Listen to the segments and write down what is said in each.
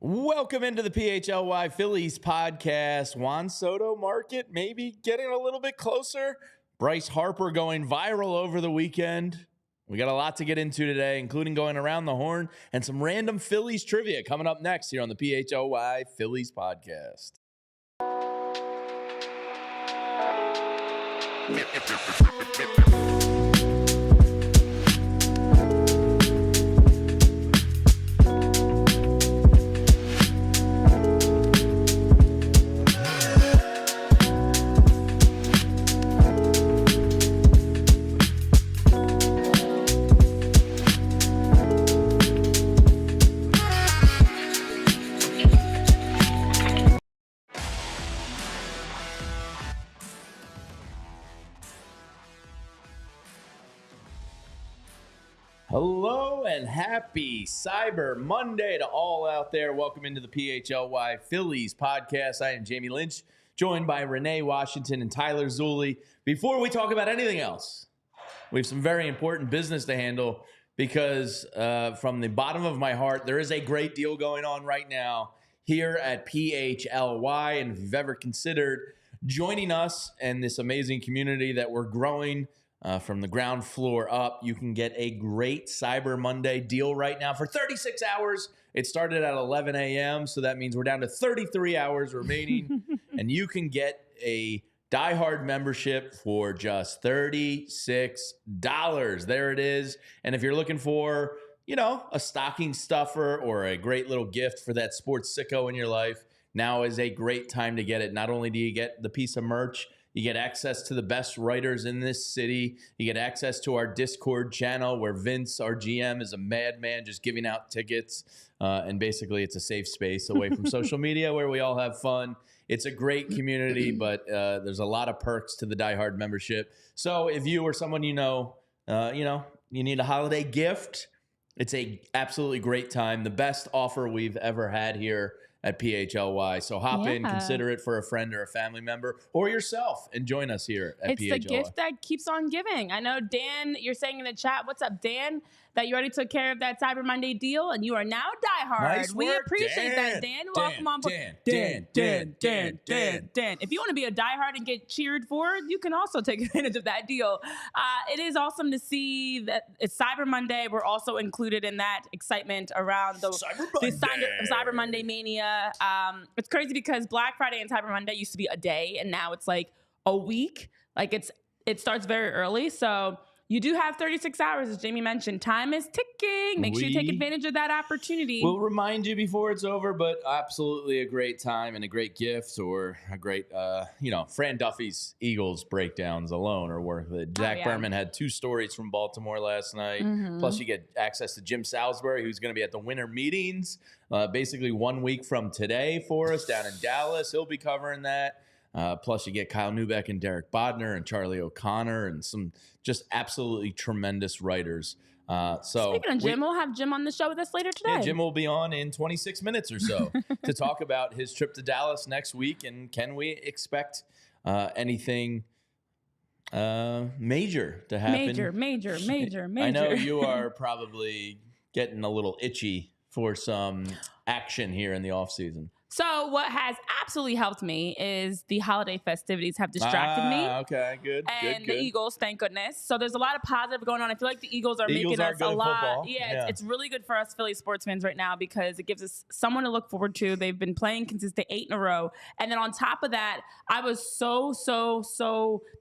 Welcome into the PHLY Phillies podcast. Juan Soto market maybe getting a little bit closer. Bryce Harper going viral over the weekend. We got a lot to get into today, including going around the horn and some random Phillies trivia coming up next here on the PHLY Phillies podcast. Hello and happy Cyber Monday to all out there. Welcome into the PHLY Phillies podcast. I am Jamie Lynch, joined by Renee Washington and Tyler Zulli. Before we talk about anything else, we have some very important business to handle because from the bottom of my heart, there is a great deal going on right now here at PHLY. And if you've ever considered joining us and this amazing community that we're growing from the ground floor up, you can get a great Cyber Monday deal right now for 36 hours. It started at 11 a.m., so that means we're down to 33 hours remaining, and you can get a diehard membership for just $36. There it is. And if you're looking for, a stocking stuffer or a great little gift for that sports sicko in your life, now is a great time to get it. Not only do you get the piece of merch, you get access to the best writers in this city. You get access to our Discord channel where Vince, our GM, is a madman just giving out tickets. And basically, it's a safe space away from social media where we all have fun. It's a great community, but there's a lot of perks to the diehard membership. So if you or someone you need a holiday gift, it's a absolutely great time. The best offer we've ever had here at PHLY. So hop in, consider it for a friend or a family member or yourself, and join us here at PHLY. It's the gift that keeps on giving. I know, Dan, you're saying in the chat, what's up, Dan, that you already took care of that Cyber Monday deal and you are now diehard. Nice we work, appreciate Dan. that, Dan. Welcome on board. Dan. If you want to be a diehard and get cheered for, you can also take advantage of that deal. It is awesome to see that it's Cyber Monday. We're also included in that excitement around the Cyber Monday mania. It's crazy because Black Friday and Cyber Monday used to be a day, and now it's like a week. Like it starts very early, so you do have 36 hours, as Jamie mentioned. Time is ticking. Make sure you take advantage of that opportunity. We'll remind you before it's over, but absolutely a great time and a great gift, or a great, Fran Duffy's Eagles breakdowns alone are worth it. Zach Berman had 2 stories from Baltimore last night. Plus, you get access to Jim Salisbury, who's going to be at the winter meetings basically 1 week from today for us down in Dallas. He'll be covering that. Plus, you get Kyle Neubeck and Derek Bodner and Charlie O'Connor and some just absolutely tremendous writers. Speaking of Jim, we'll have Jim on the show with us later today. Yeah, Jim will be on in 26 minutes or so to talk about his trip to Dallas next week. And can we expect anything major to happen? Major. I know you are probably getting a little itchy for some action here in the offseason. So what has absolutely helped me is the holiday festivities have distracted me. Okay, good. And the Eagles, thank goodness. So there's a lot of positive going on. I feel like the Eagles are making us a lot. Yeah, it's really good for us Philly sports fans right now because it gives us someone to look forward to. They've been playing consistent 8 in a row. And then on top of that, I was so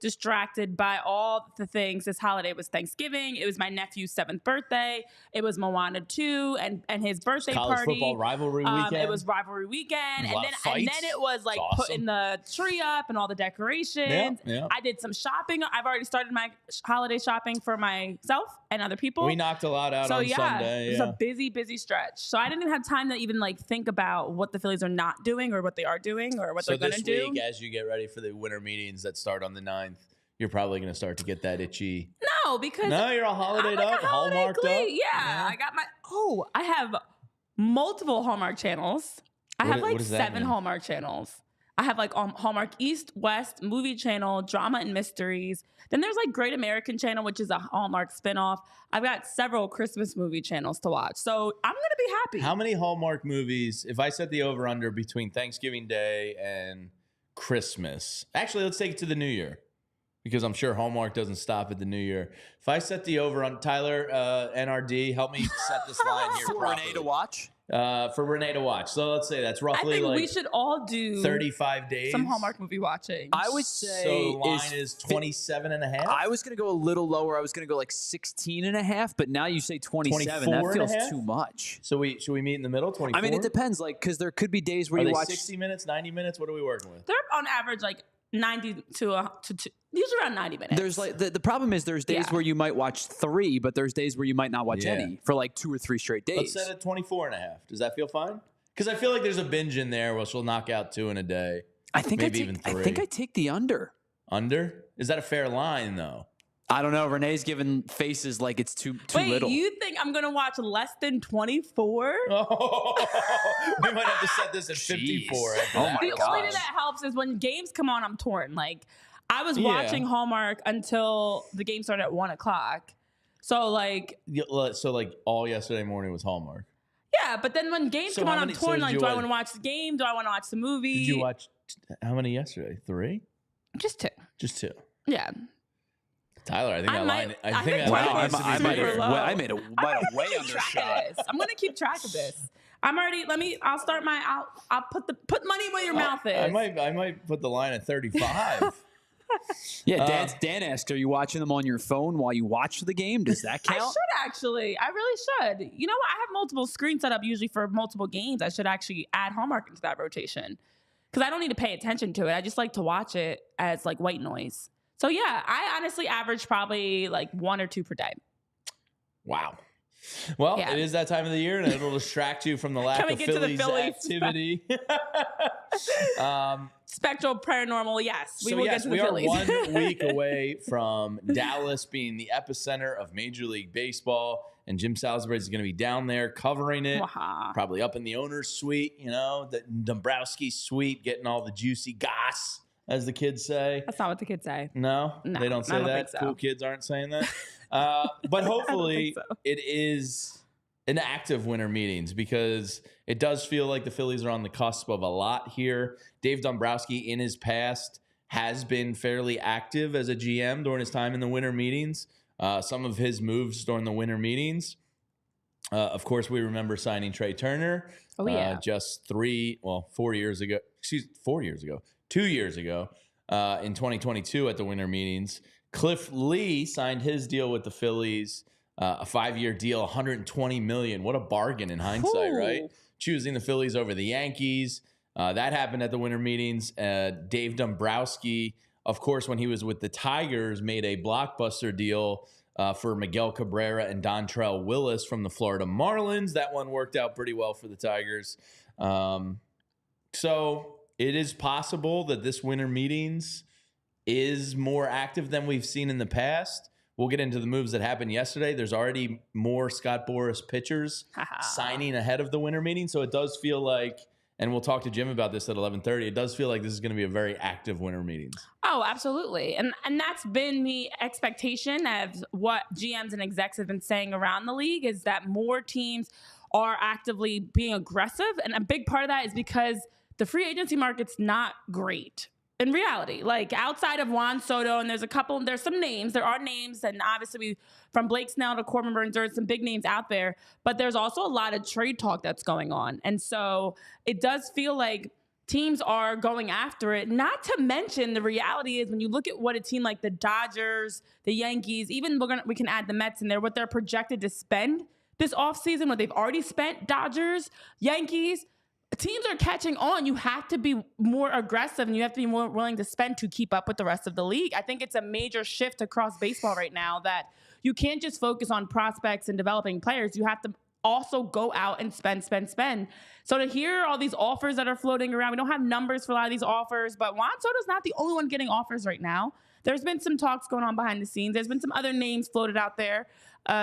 distracted by all the things. This holiday was Thanksgiving. It was my nephew's 7th birthday. It was Moana 2 and his birthday college party. Football rivalry weekend. It was rivalry weekend. And then it was like putting the tree up and all the decorations. Yeah. I did some shopping. I've already started my holiday shopping for myself and other people. We knocked a lot out on Sunday. It was a busy stretch. So I didn't even have time to even think about what the Phillies are not doing or what they are doing or what they're going to do. So this week, as you get ready for the winter meetings that start on the 9th, you're probably going to start to get that itchy. No, because you're all holidayed up, hallmarked up. Yeah, I got I have multiple Hallmark channels. I have like 7 Hallmark channels. I have like Hallmark East, West, Movie Channel, Drama and Mysteries. Then there's like Great American Channel, which is a Hallmark spinoff. I've got several Christmas movie channels to watch. So I'm going to be happy. How many Hallmark movies, if I set the over-under between Thanksgiving Day and Christmas, actually, let's take it to the New Year, because I'm sure Hallmark doesn't stop at the New Year. If I set the over on Tyler, NRD, help me set this line here For properly. Renee to watch? For Renee to watch. So let's say that's roughly I think like we should all do 35 days. some Hallmark movie watching. I would say So the line is 27 and a half? I was going to go a little lower. I was going to go like 16 and a half, but now you say 27. 24 That and a feels half? too much. So should we meet in the middle, 24? I mean, it depends, like, because there could be days where Are you they watch 60 minutes, 90 minutes? What are we working with? They're on average like 90 to usually around 90 minutes. There's like the problem is there's days Yeah. where you might watch 3, but there's days where you might not watch Yeah. any for like 2 or 3 straight days. Let's set it 24 and a half. Does that feel fine? Because I feel like there's a binge in there where she'll knock out 2 in a day. I think maybe I even take, I 3. think I take the under. Under? Is that a fair line, though? I don't know. Renee's giving faces like it's too Wait, little. you think I'm going to watch less than 24? Oh, we might have to set this at 54. after Oh that. my The gosh. only thing that helps is when games come on, I'm torn. Like, I was Yeah. watching Hallmark until the game started at 1 o'clock. So, like, So, like, all yesterday morning was Hallmark. yeah, but then when games So come how on, I'm many- so torn. did Like, you do I watch- want to watch the game? Do I want to watch the movie? Did you watch how many yesterday? 3? Just 2. Just 2. Yeah. Tyler, I think I that might- line. I I think think that Tyler line might- needs to I be might bigger. have- low. I made a way Keep under track shot. of this. I'm gonna keep track of this. I'm already. I'll start my. I'll put money where your mouth is. I might put the line at 35. Yeah, Dan asked, are you watching them on your phone while you watch the game? Does that I count? should actually. I really should. You know what? I have multiple screens set up usually for multiple games. I should actually add Hallmark into that rotation because I don't need to pay attention to it. I just like to watch it as like white noise. So yeah, I honestly average probably like 1 or 2 per day. Wow. Well, Yeah. it is that time of the year, and it'll distract you from the lack Can we of get to the Phillies Phillies? activity. Spectral paranormal, yes. We So will yes, get to the we are Phillies. 1 week away from Dallas being the epicenter of Major League Baseball, and Jim Salisbury is going to be down there covering it, Wow. probably up in the owner's suite, the Dombrowski suite, getting all the juicy goss, as the kids say. That's not what the kids say. No, No, they don't say I don't that. think so. Cool kids aren't saying that. But hopefully so. it is an active winter meetings, because it does feel like the Phillies are on the cusp of a lot here. Dave Dombrowski in his past has been fairly active as a GM during his time in the winter meetings. Some of his moves during the winter meetings. Of course, we remember signing Trey Turner. Oh, yeah. Just 4 years ago. 4 years ago. 2 years ago in 2022 at the winter meetings. Cliff Lee signed his deal with the Phillies, a 5-year deal, $120 million. What a bargain in hindsight, Ooh. right? Choosing the Phillies over the Yankees. That happened at the winter meetings. Dave Dombrowski, of course, when he was with the Tigers, made a blockbuster deal for Miguel Cabrera and Dontrell Willis from the Florida Marlins. That one worked out pretty well for the Tigers. So it is possible that this winter meetings is more active than we've seen in the past. We'll get into the moves that happened yesterday. There's already more Scott Boras pitchers signing ahead of the winter meeting. So it does feel like, and we'll talk to Jim about this at 11:30, it does feel like this is going to be a very active winter meetings. Oh, absolutely. And that's been the expectation of what GMs and execs have been saying around the league, is that more teams are actively being aggressive. And a big part of that is because the free agency market's not great. In reality, like outside of Juan Soto, and there's some names, there are names, and obviously from Blake Snell to Corbin Burnes, there's some big names out there, but there's also a lot of trade talk that's going on. And so it does feel like teams are going after it. Not to mention, the reality is when you look at what a team like the Dodgers, the Yankees, even we can add the Mets in there, what they're projected to spend this offseason, what they've already spent, Dodgers, Yankees, teams are catching on. You have to be more aggressive and you have to be more willing to spend to keep up with the rest of the league. I think it's a major shift across baseball right now that you can't just focus on prospects and developing players. You have to also go out and spend. So to hear all these offers that are floating around, we don't have numbers for a lot of these offers, but Juan Soto's not the only one getting offers right now. There's been some talks going on behind the scenes. There's been some other names floated out there.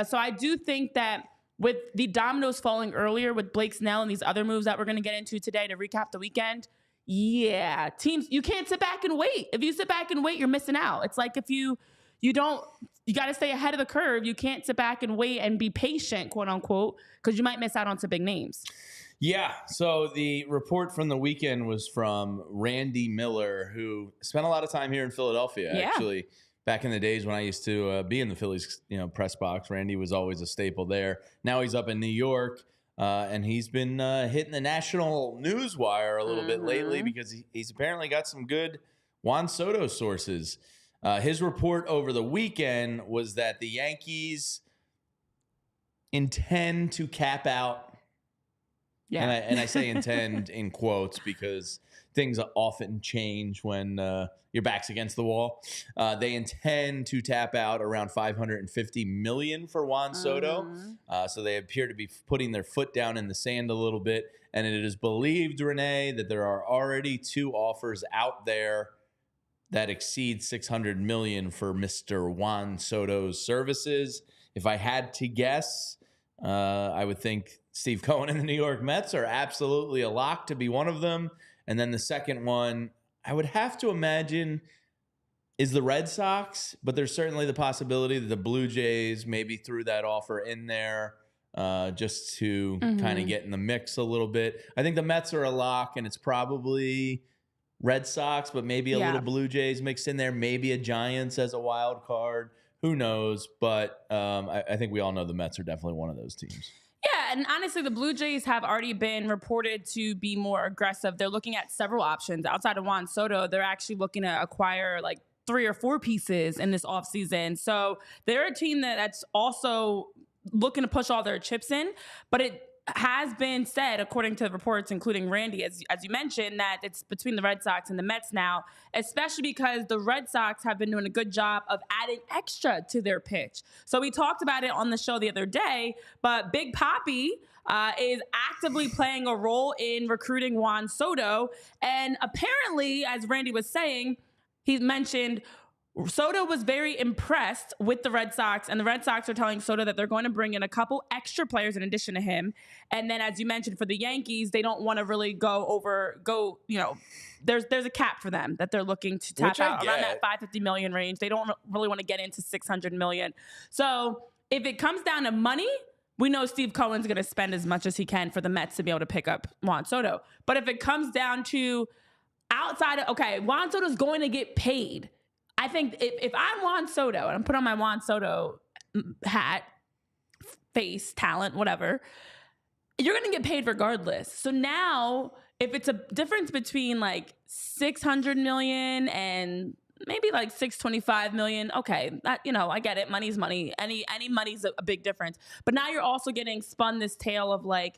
So I do think that with the dominoes falling earlier with Blake Snell and these other moves that we're going to get into today to recap the weekend, Yeah, teams, you can't sit back and wait. If you sit back and wait, you're missing out. It's like if you got to stay ahead of the curve. You can't sit back and wait and be patient, quote unquote, because you might miss out on some big names. Yeah. So the report from the weekend was from Randy Miller, who spent a lot of time here in Philadelphia, actually. Back in the days when I used to be in the Phillies, press box, Randy was always a staple there. Now he's up in New York. And he's been hitting the national news wire a little bit lately because he's apparently got some good Juan Soto sources. His report over the weekend was that the Yankees intend to cap out. Yeah. And I say intend in quotes because things often change when your back's against the wall. They intend to tap out around $550 million for Juan Soto. So they appear to be putting their foot down in the sand a little bit. And it is believed, Renee, that there are already 2 offers out there that exceed $600 million for Mr. Juan Soto's services. If I had to guess, I would think Steve Cohen and the New York Mets are absolutely a lock to be one of them. And then the second one, I would have to imagine, is the Red Sox, but there's certainly the possibility that the Blue Jays maybe threw that offer in there just to kind of get in the mix a little bit. I think the Mets are a lock, and it's probably Red Sox, but maybe a little Blue Jays mixed in there, maybe a Giants as a wild card. Who knows? But I think we all know the Mets are definitely one of those teams. Yeah, and honestly, the Blue Jays have already been reported to be more aggressive. They're looking at several options. Outside of Juan Soto, they're actually looking to acquire like 3 or 4 pieces in this offseason. So they're a team that's also looking to push all their chips in. But it has been said, according to reports, including Randy, as you mentioned, that it's between the Red Sox and the Mets now, especially because the Red Sox have been doing a good job of adding extra to their pitch. So we talked about it on the show the other day, but Big Papi is actively playing a role in recruiting Juan Soto. And apparently, as Randy was saying, he mentioned Soto was very impressed with the Red Sox, and the Red Sox are telling Soto that they're going to bring in a couple extra players in addition to him. And then, as you mentioned, for the Yankees, they don't want to really there's a cap for them that they're looking to tap out around that $550 million range. They don't really want to get into $600 million. So if it comes down to money, we know Steve Cohen's going to spend as much as he can for the Mets to be able to pick up Juan Soto. But if it comes down to Juan Soto's going to get paid. I think if I'm Juan Soto and I'm put on my Juan Soto hat, face, talent, whatever, you're going to get paid regardless. So now if it's a difference between like $600 million and maybe like $625 million, okay, I get it. Money's money. Any money's a big difference. But now you're also getting spun this tale of like,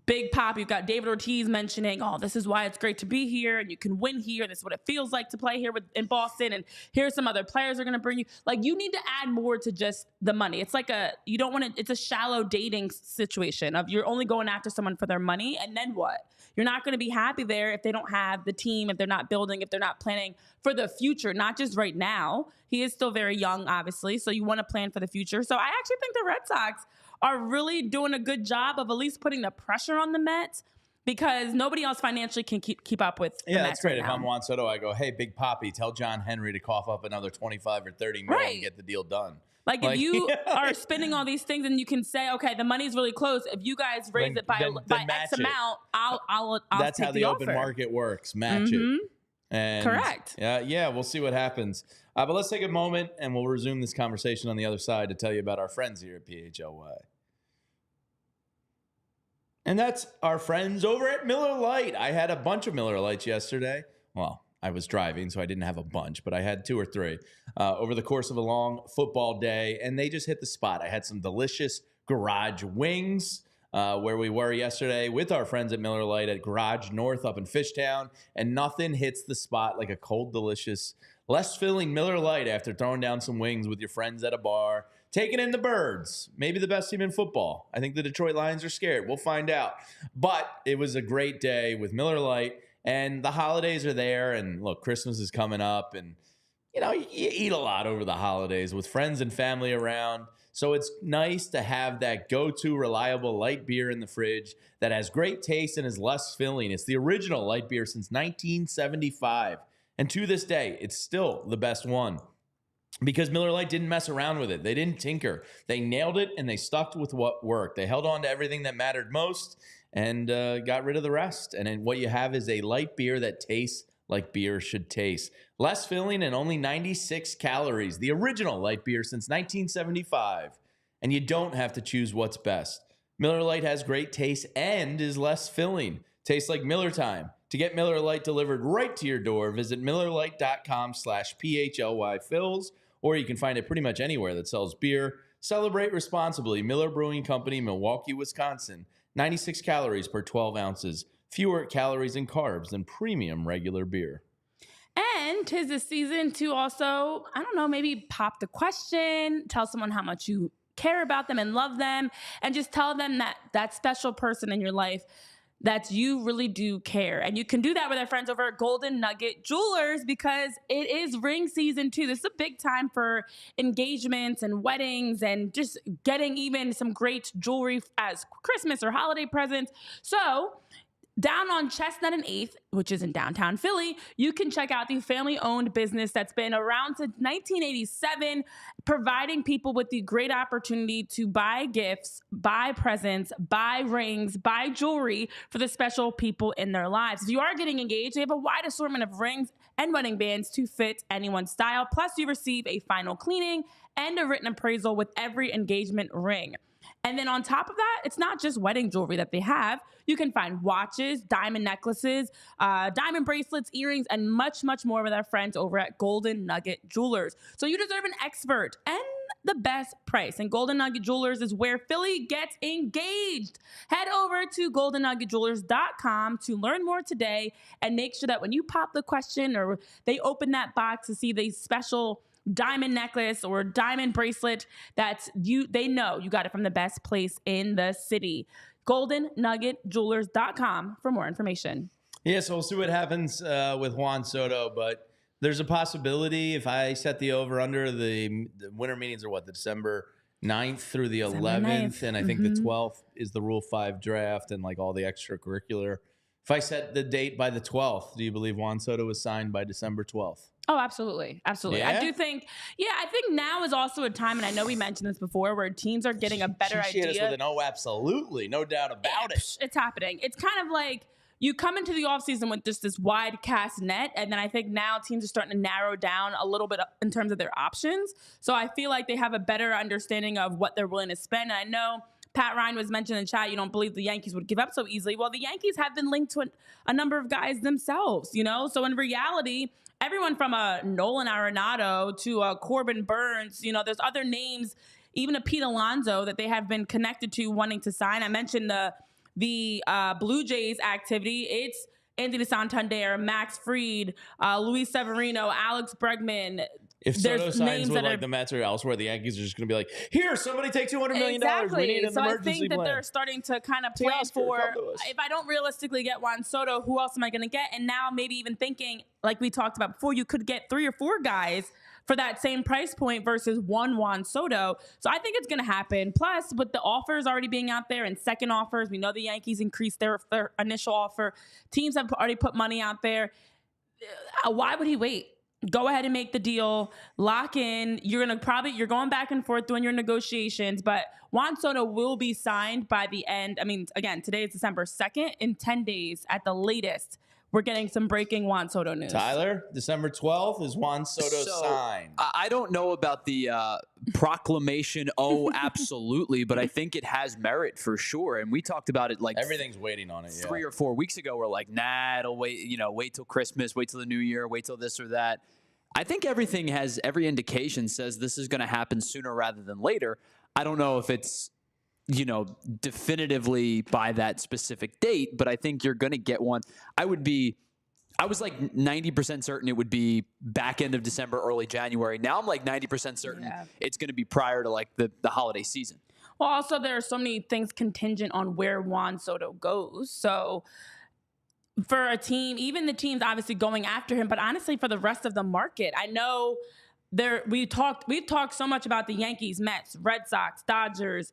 Big Pop, you've got David Ortiz mentioning, this is why it's great to be here and you can win here. This is what it feels like to play here in Boston. And here's some other players are going to bring you. Like, you need to add more to just the money. It's like it's a shallow dating situation of you're only going after someone for their money. And then what? You're not going to be happy there if they don't have the team, if they're not building, if they're not planning for the future, not just right now. He is still very young, obviously. So you want to plan for the future. So I actually think the Red Sox are really doing a good job of at least putting the pressure on the Mets because nobody else financially can keep up with the Mets. That's great. Right if I'm Juan Soto, I go, hey, Big Papi, tell John Henry to cough up another 25 or 30 million and get the deal done. Like if you are spending all these things and you can say, okay, the money's really close. If you guys raise it by X amount, I'll That's take how the offer. open market works. Match it. And correct. Yeah, we'll see what happens. But let's take a moment and we'll resume this conversation on the other side to tell you about our friends here at PHLY. And that's our friends over at Miller Lite. I had a bunch of Miller Lights yesterday. Well, I was driving, so I didn't have a bunch, but I had 2 or 3 over the course of a long football day, and they just hit the spot. I had some delicious garage wings where we were yesterday with our friends at Miller Lite at Garage North up in Fishtown, and nothing hits the spot like a cold, delicious, less filling Miller Lite after throwing down some wings with your friends at a bar. Taking in the Birds, maybe the best team in football. I think the Detroit Lions are scared. We'll find out. But it was a great day with Miller Lite, and the holidays are there. And look, Christmas is coming up, and you eat a lot over the holidays with friends and family around. So it's nice to have that go-to reliable light beer in the fridge that has great taste and is less filling. It's the original light beer since 1975. And to this day, it's still the best one. Because Miller Lite didn't mess around with it. They didn't tinker. They nailed it, and they stuck with what worked. They held on to everything that mattered most and got rid of the rest. And then what you have is a light beer that tastes like beer should taste. Less filling and only 96 calories. The original light beer since 1975. And you don't have to choose what's best. Miller Lite has great taste and is less filling. Tastes like Miller time. To get Miller Lite delivered right to your door, visit MillerLite.com/PHLY Phillies, or you can find it pretty much anywhere that sells beer. Celebrate responsibly. Miller Brewing Company, Milwaukee, Wisconsin. 96 calories per 12 ounces. Fewer calories and carbs than premium regular beer. And 'tis the season to also, I don't know, maybe pop the question, tell someone how much you care about them and love them, and just tell them that that special person in your life that you really do care. And you can do that with our friends over at Golden Nugget Jewelers because it is ring season too. This is a big time for engagements and weddings and just getting even some great jewelry as Christmas or holiday presents. So down on Chestnut and 8th, which is in downtown Philly, you can check out the family-owned business that's been around since 1987, providing people with the great opportunity to buy gifts, buy presents, buy rings, buy jewelry for the special people in their lives. If you are getting engaged, they have a wide assortment of rings and wedding bands to fit anyone's style. Plus, you receive a final cleaning and a written appraisal with every engagement ring. And then on top of that, it's not just wedding jewelry that they have. You can find watches, diamond necklaces, diamond bracelets, earrings, and much, much more with our friends over at Golden Nugget Jewelers. So you deserve an expert and the best price. And Golden Nugget Jewelers is where Philly gets engaged. Head over to goldennuggetjewelers.com to learn more today and make sure that when you pop the question or they open that box to see the special diamond necklace or diamond bracelet, they know you got it from the best place in the city. goldennuggetjewelers.com for more information. Yeah, so we'll see what happens with Juan Soto, but there's a possibility if I set the over-under, the winter meetings are what, the December 9th through the 11th, and I think the 12th is the Rule 5 draft and like all the extracurricular. If I set the date by the 12th, do you believe Juan Soto was signed by December 12th? Oh, absolutely. Absolutely. Yeah? I think now is also a time, and I know we mentioned this before, where teams are getting a better idea. She hit us with an absolutely, no doubt about it. It's happening. It's kind of like you come into the offseason with just this wide cast net, and then I think now teams are starting to narrow down a little bit in terms of their options. So I feel like they have a better understanding of what they're willing to spend. And I know Pat Ryan was mentioned in the chat, you don't believe the Yankees would give up so easily. Well, the Yankees have been linked to a number of guys themselves, So in reality, everyone from a Nolan Arenado to a Corbin Burnes, there's other names, even a Pete Alonso that they have been connected to wanting to sign. I mentioned the Blue Jays activity. It's Anthony Santander, Max Fried, Luis Severino, Alex Bregman. If Soto signs with like the Mets or elsewhere, the Yankees are just going to be like, here, somebody take $200 million. Exactly. We need an so emergency I think that plan. they're starting to kind of plan for, if I don't realistically get Juan Soto, who else am I going to get? And now maybe even thinking, like we talked about before, you could get 3 or 4 guys for that same price point versus one Juan Soto. So I think it's going to happen. Plus, with the offers already being out there and second offers, we know the Yankees increased their initial offer. Teams have already put money out there. Why would he wait? Go ahead and make the deal, lock in. You're going back and forth doing your negotiations, but Juan Soto will be signed by the end. I mean, again, today is December 2nd. In 10 days at the latest, we're getting some breaking Juan Soto news. Tyler, December 12th is Juan Soto signed. I don't know about the proclamation, absolutely, but I think it has merit for sure. And we talked about it like everything's waiting on it. 3 or 4 weeks ago. We're like, nah, it'll wait, wait till Christmas, wait till the new year, wait till this or that. I think every indication says this is going to happen sooner rather than later. I don't know if it's, definitively by that specific date, but I think you're going to get one. I was like 90% certain it would be back end of December, early January. Now I'm like 90% certain it's going to be prior to like the holiday season. Well, also there are so many things contingent on where Juan Soto goes. So for a team, even the teams obviously going after him, but honestly for the rest of the market, I know we've talked so much about the Yankees, Mets, Red Sox, Dodgers,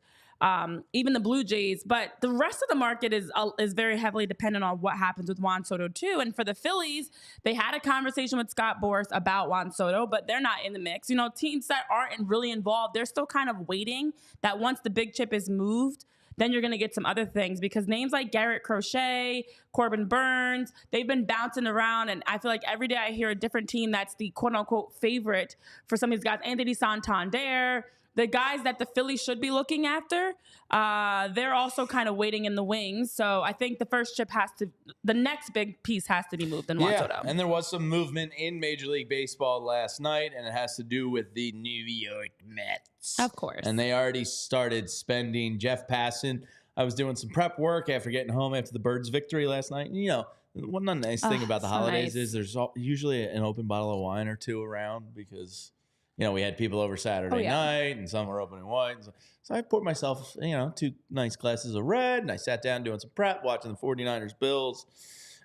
even the Blue Jays, but the rest of the market is very heavily dependent on what happens with Juan Soto too. And for the Phillies, they had a conversation with Scott Boras about Juan Soto, but they're not in the mix. You know, teams that aren't really involved, they're still kind of waiting that once the big chip is moved, then you're going to get some other things, because names like Garrett Crochet, Corbin Burnes, they've been bouncing around. And I feel like every day I hear a different team that's the quote unquote favorite for some of these guys. Anthony Santander, the guys that the Phillies should be looking after, they're also kind of waiting in the wings. So I think the next big piece has to be moved in Juan Soto. And there was some movement in Major League Baseball last night, and it has to do with the New York Mets. Of course. And they already started spending. Jeff Passan, I was doing some prep work after getting home after the Birds' victory last night. And, you know, one nice thing about the holidays is there's usually an open bottle of wine or two around, because – you know, we had people over Saturday night, and some were opening wine. So I poured myself, 2 nice glasses of red, and I sat down doing some prep, watching the 49ers Bills.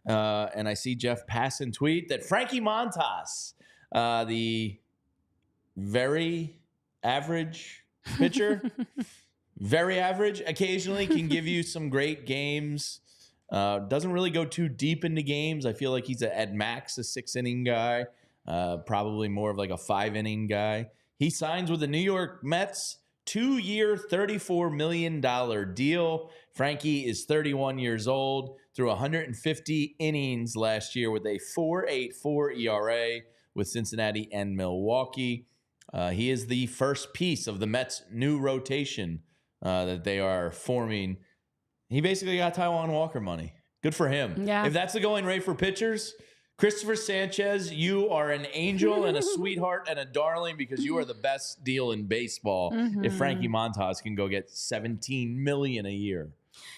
And I see Jeff Passan tweet that Frankie Montas, the very average pitcher, very average, occasionally can give you some great games. Doesn't really go too deep into games. I feel like he's at max a 6-inning guy. Probably more of like a 5-inning guy. He signs with the New York Mets, 2-year, $34 million deal. Frankie is 31 years old, threw 150 innings last year with a 4.84 ERA with Cincinnati and Milwaukee. He is the first piece of the Mets' new rotation that they are forming. He basically got Taijuan Walker money. Good for him. Yeah. If that's the going rate for pitchers, Christopher Sanchez, you are an angel and a sweetheart and a darling, because you are the best deal in baseball. If Frankie Montas can go get $17 million a year.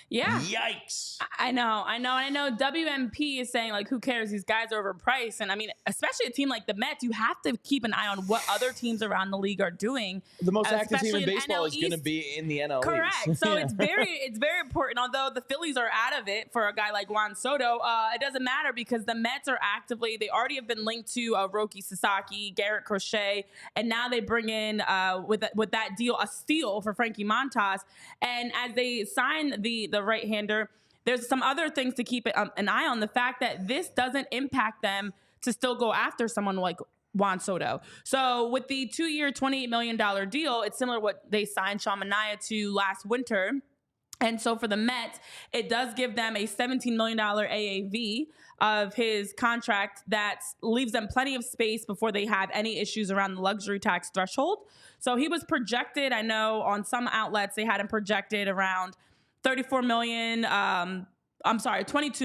Yeah. Yikes. I know. WMP is saying, like, who cares? These guys are overpriced. And I mean, especially a team like the Mets, you have to keep an eye on what other teams around the league are doing. The most active team in baseball is going to be in the NL East. Correct. So it's very important. Although the Phillies are out of it for a guy like Juan Soto, it doesn't matter, because the Mets are they already have been linked to Roki Sasaki, Garrett Crochet, and now they bring in with that deal a steal for Frankie Montas. And as they sign the right-hander, there's some other things to keep an eye on. The fact that this doesn't impact them to still go after someone like Juan Soto. So with the 2-year, $28 million deal, it's similar to what they signed Sean Manaea to last winter. And so for the Mets, it does give them a $17 million AAV of his contract that leaves them plenty of space before they have any issues around the luxury tax threshold. So he was projected, I know on some outlets, they had him projected around $22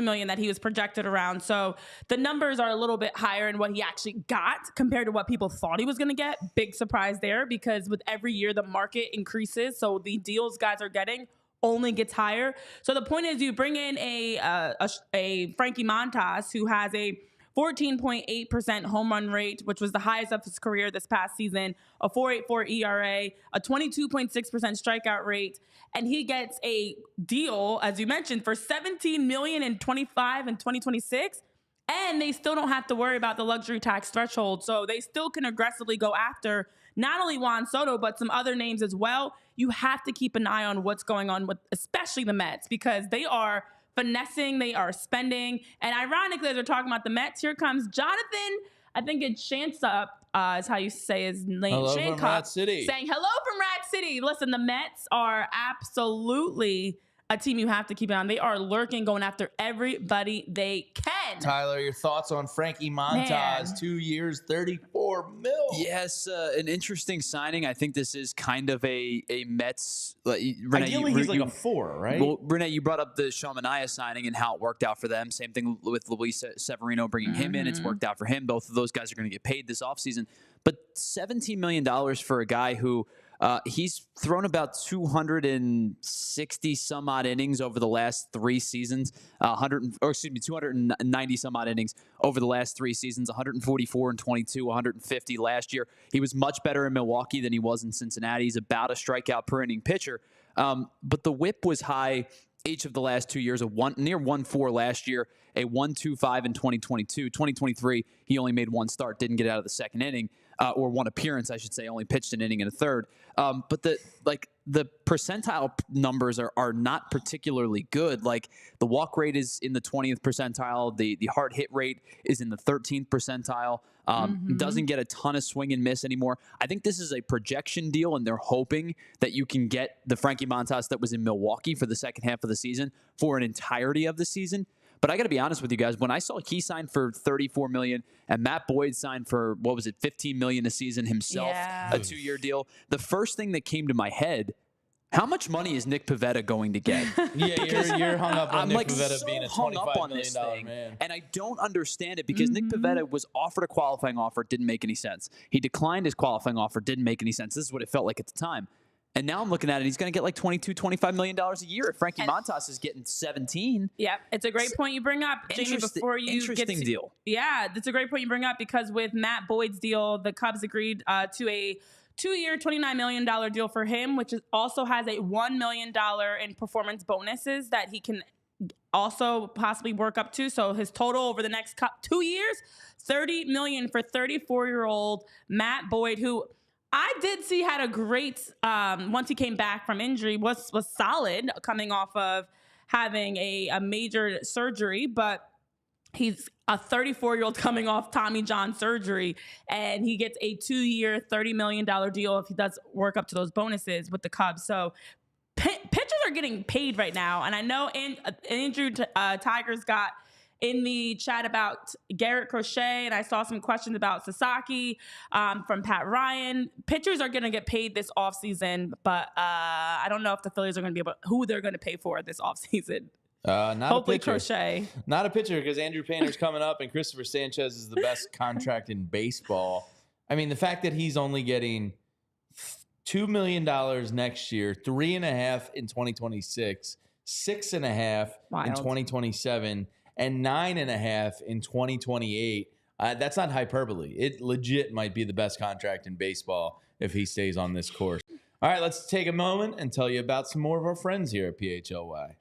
million that he was projected around. So the numbers are a little bit higher in what he actually got compared to what people thought he was going to get. Big surprise there, because with every year the market increases. So the deals guys are getting only gets higher. So the point is, you bring in a Frankie Montas who has a 14.8% home run rate, which was the highest of his career this past season, a 4.84 ERA, a 22.6% strikeout rate, and he gets a deal, as you mentioned, for $17 million in 25 and 2026, and they still don't have to worry about the luxury tax threshold, so they still can aggressively go after not only Juan Soto, but some other names as well. You have to keep an eye on what's going on with especially the Mets, because they are finessing, they are spending. And ironically, as we're talking about the Mets, here comes Jonathan, I think it's Shancup, is how you say his name. Hello from Rat City. Saying hello from Rat City. Listen, the Mets are absolutely a team you have to keep an eye on. They are lurking, going after everybody they can. Tyler, your thoughts on Frankie Montas, 2 years, $34 million. Yes, an interesting signing. I think this is kind of a Mets. Renee, ideally, he's like a 4, right? Well, Renee, you brought up the Sean Manaea signing and how it worked out for them. Same thing with Luis Severino bringing him in. It's worked out for him. Both of those guys are going to get paid this offseason. But $17 million for a guy who he's thrown about 260 some odd innings over the last 3 seasons, 290 some odd innings over the last 3 seasons, 144 and 22, 150 last year. He was much better in Milwaukee than he was in Cincinnati. He's about a strikeout per inning pitcher. But the whip was high each of the last 2 years, near 1.4 last year, a 1.25 in 2022. 2023, he only made 1 start, didn't get out of the second inning. or one appearance, I should say, only pitched an inning and a third. But the percentile numbers are not particularly good. Like the walk rate is in the 20th percentile. The hard hit rate is in the 13th percentile. Doesn't get a ton of swing and miss anymore. I think this is a projection deal, and they're hoping that you can get the Frankie Montas that was in Milwaukee for the second half of the season for an entirety of the season. But I got to be honest with you guys. When I saw he signed for $34 million and Matt Boyd signed for, what was it, $15 million a season himself, a 2-year deal, the first thing that came to my head, how much money is Nick Pivetta going to get? You're hung up on I'm Nick like Pivetta so being a hung up $25 on this million thing, man. and I don't understand it because Nick Pivetta was offered a qualifying offer, didn't make any sense. He declined his qualifying offer, didn't make any sense. This is what it felt like at the time. And now I'm looking at it, he's going to get like $25 million a year. If Frankie Montas is getting 17. Yeah, it's a great point you bring up, Jamie, before you interesting deal. Yeah, that's a great point you bring up because with Matt Boyd's deal, the Cubs agreed to a 2-year, $29 million deal for him, which also has a $1 million in performance bonuses that he can also possibly work up to. So his total over the next 2 years, $30 million for 34-year-old Matt Boyd, who I did see had a great, once he came back from injury, was solid coming off of having a major surgery, but he's a 34-year-old coming off Tommy John surgery, and he gets a 2-year, $30 million deal if he does work up to those bonuses with the Cubs. So pitchers are getting paid right now, and I know Andrew Tigers got in the chat about Garrett Crochet, and I saw some questions about Sasaki from Pat Ryan. Pitchers are going to get paid this offseason, but I don't know if the Phillies are going to be able who they're going to pay for this offseason. Hopefully Crochet. Not a pitcher because Andrew Painter's coming up and Christopher Sanchez is the best contract in baseball. I mean, the fact that he's only getting $2 million next year, $3.5 million in 2026, $6.5 million in 2027, and $9.5 million in 2028. That's not hyperbole. It legit might be the best contract in baseball if he stays on this course. All right, let's take a moment and tell you about some more of our friends here at PHLY.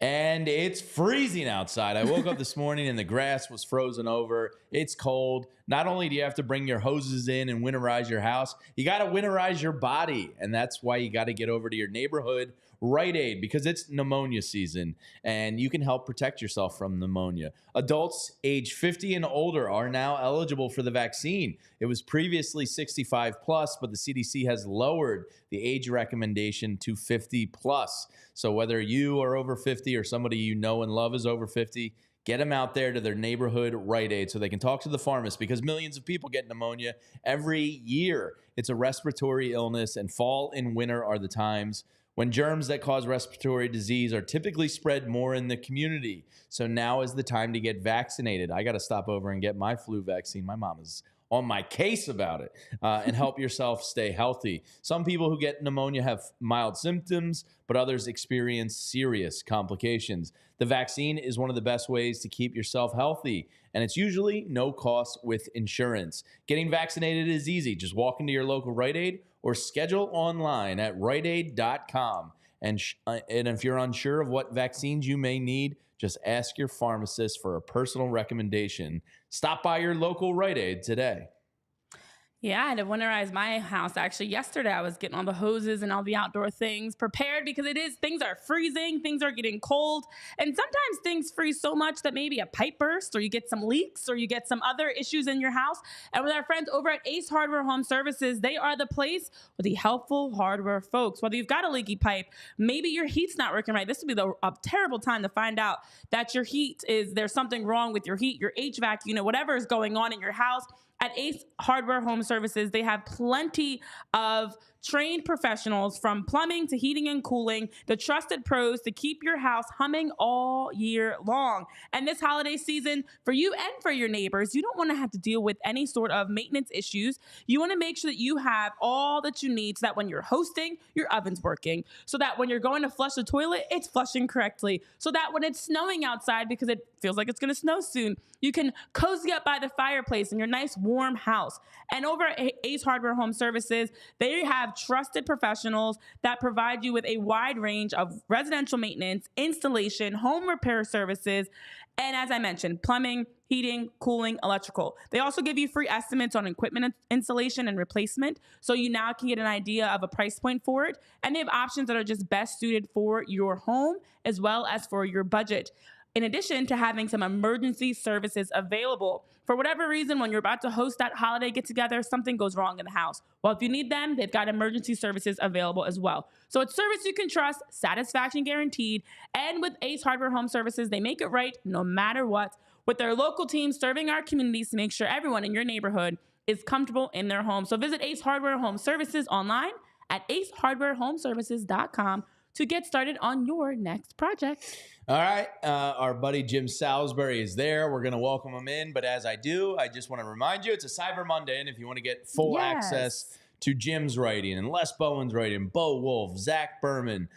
And it's freezing outside. I woke up this morning and the grass was frozen over. It's cold. Not only do you have to bring your hoses in and winterize your house, you got to winterize your body. And that's why you got to get over to your neighborhood Rite Aid because it's pneumonia season and you can help protect yourself from pneumonia. Adults age 50 and older are now eligible for the vaccine. It was previously 65 plus, but the CDC has lowered the age recommendation to 50 plus. So whether you are over 50 or somebody you know and love is over 50, get them out there to their neighborhood Rite Aid so they can talk to the pharmacist because millions of people get pneumonia every year. It's a respiratory illness, and fall and winter are the times when germs that cause respiratory disease are typically spread more in the community. So now is the time to get vaccinated. I got to stop over and get my flu vaccine. My mom is on my case about it, and help yourself stay healthy. Some people who get pneumonia have mild symptoms, but others experience serious complications. The vaccine is one of the best ways to keep yourself healthy, and it's usually no cost with insurance. Getting vaccinated is easy. Just walk into your local Rite Aid or schedule online at riteaid.com. And if you're unsure of what vaccines you may need, just ask your pharmacist for a personal recommendation. Stop by your local Rite Aid today. Yeah, I had to winterize my house. Actually, yesterday I was getting all the hoses and all the outdoor things prepared because things are freezing, things are getting cold, and sometimes things freeze so much that maybe a pipe bursts or you get some leaks or you get some other issues in your house. And with our friends over at Ace Hardware Home Services, they are the place with the helpful hardware folks. Whether you've got a leaky pipe, maybe your heat's not working right, this would be a terrible time to find out that your there's something wrong with your heat, your HVAC unit, whatever is going on in your house. At Ace Hardware Home Services, they have plenty of trained professionals from plumbing to heating and cooling, the trusted pros to keep your house humming all year long. And this holiday season, for you and for your neighbors, you don't want to have to deal with any sort of maintenance issues. You want to make sure that you have all that you need so that when you're hosting, your oven's working. So that when you're going to flush the toilet, it's flushing correctly. So that when it's snowing outside, because it feels like it's going to snow soon, you can cozy up by the fireplace in your nice warm house. And over at Ace Hardware Home Services, they have have trusted professionals that provide you with a wide range of residential maintenance, installation, home repair services, and as I mentioned, plumbing, heating, cooling, electrical. They also give you free estimates on equipment installation and replacement, so you now can get an idea of a price point for it. And they have options that are just best suited for your home as well as for your budget. In addition to having some emergency services available. For whatever reason, when you're about to host that holiday get-together, something goes wrong in the house. Well, if you need them, they've got emergency services available as well. So it's service you can trust, satisfaction guaranteed, and with Ace Hardware Home Services, they make it right no matter what. With their local team serving our communities to make sure everyone in your neighborhood is comfortable in their home. So visit Ace Hardware Home Services online at acehardwarehomeservices.com to get started on your next project. All right. Our buddy Jim Salisbury is there. We're going to welcome him in. But as I do, I just want to remind you, it's a Cyber Monday. And if you want to get full access to Jim's writing and Les Bowen's writing, Bo Wolf, Zach Berman,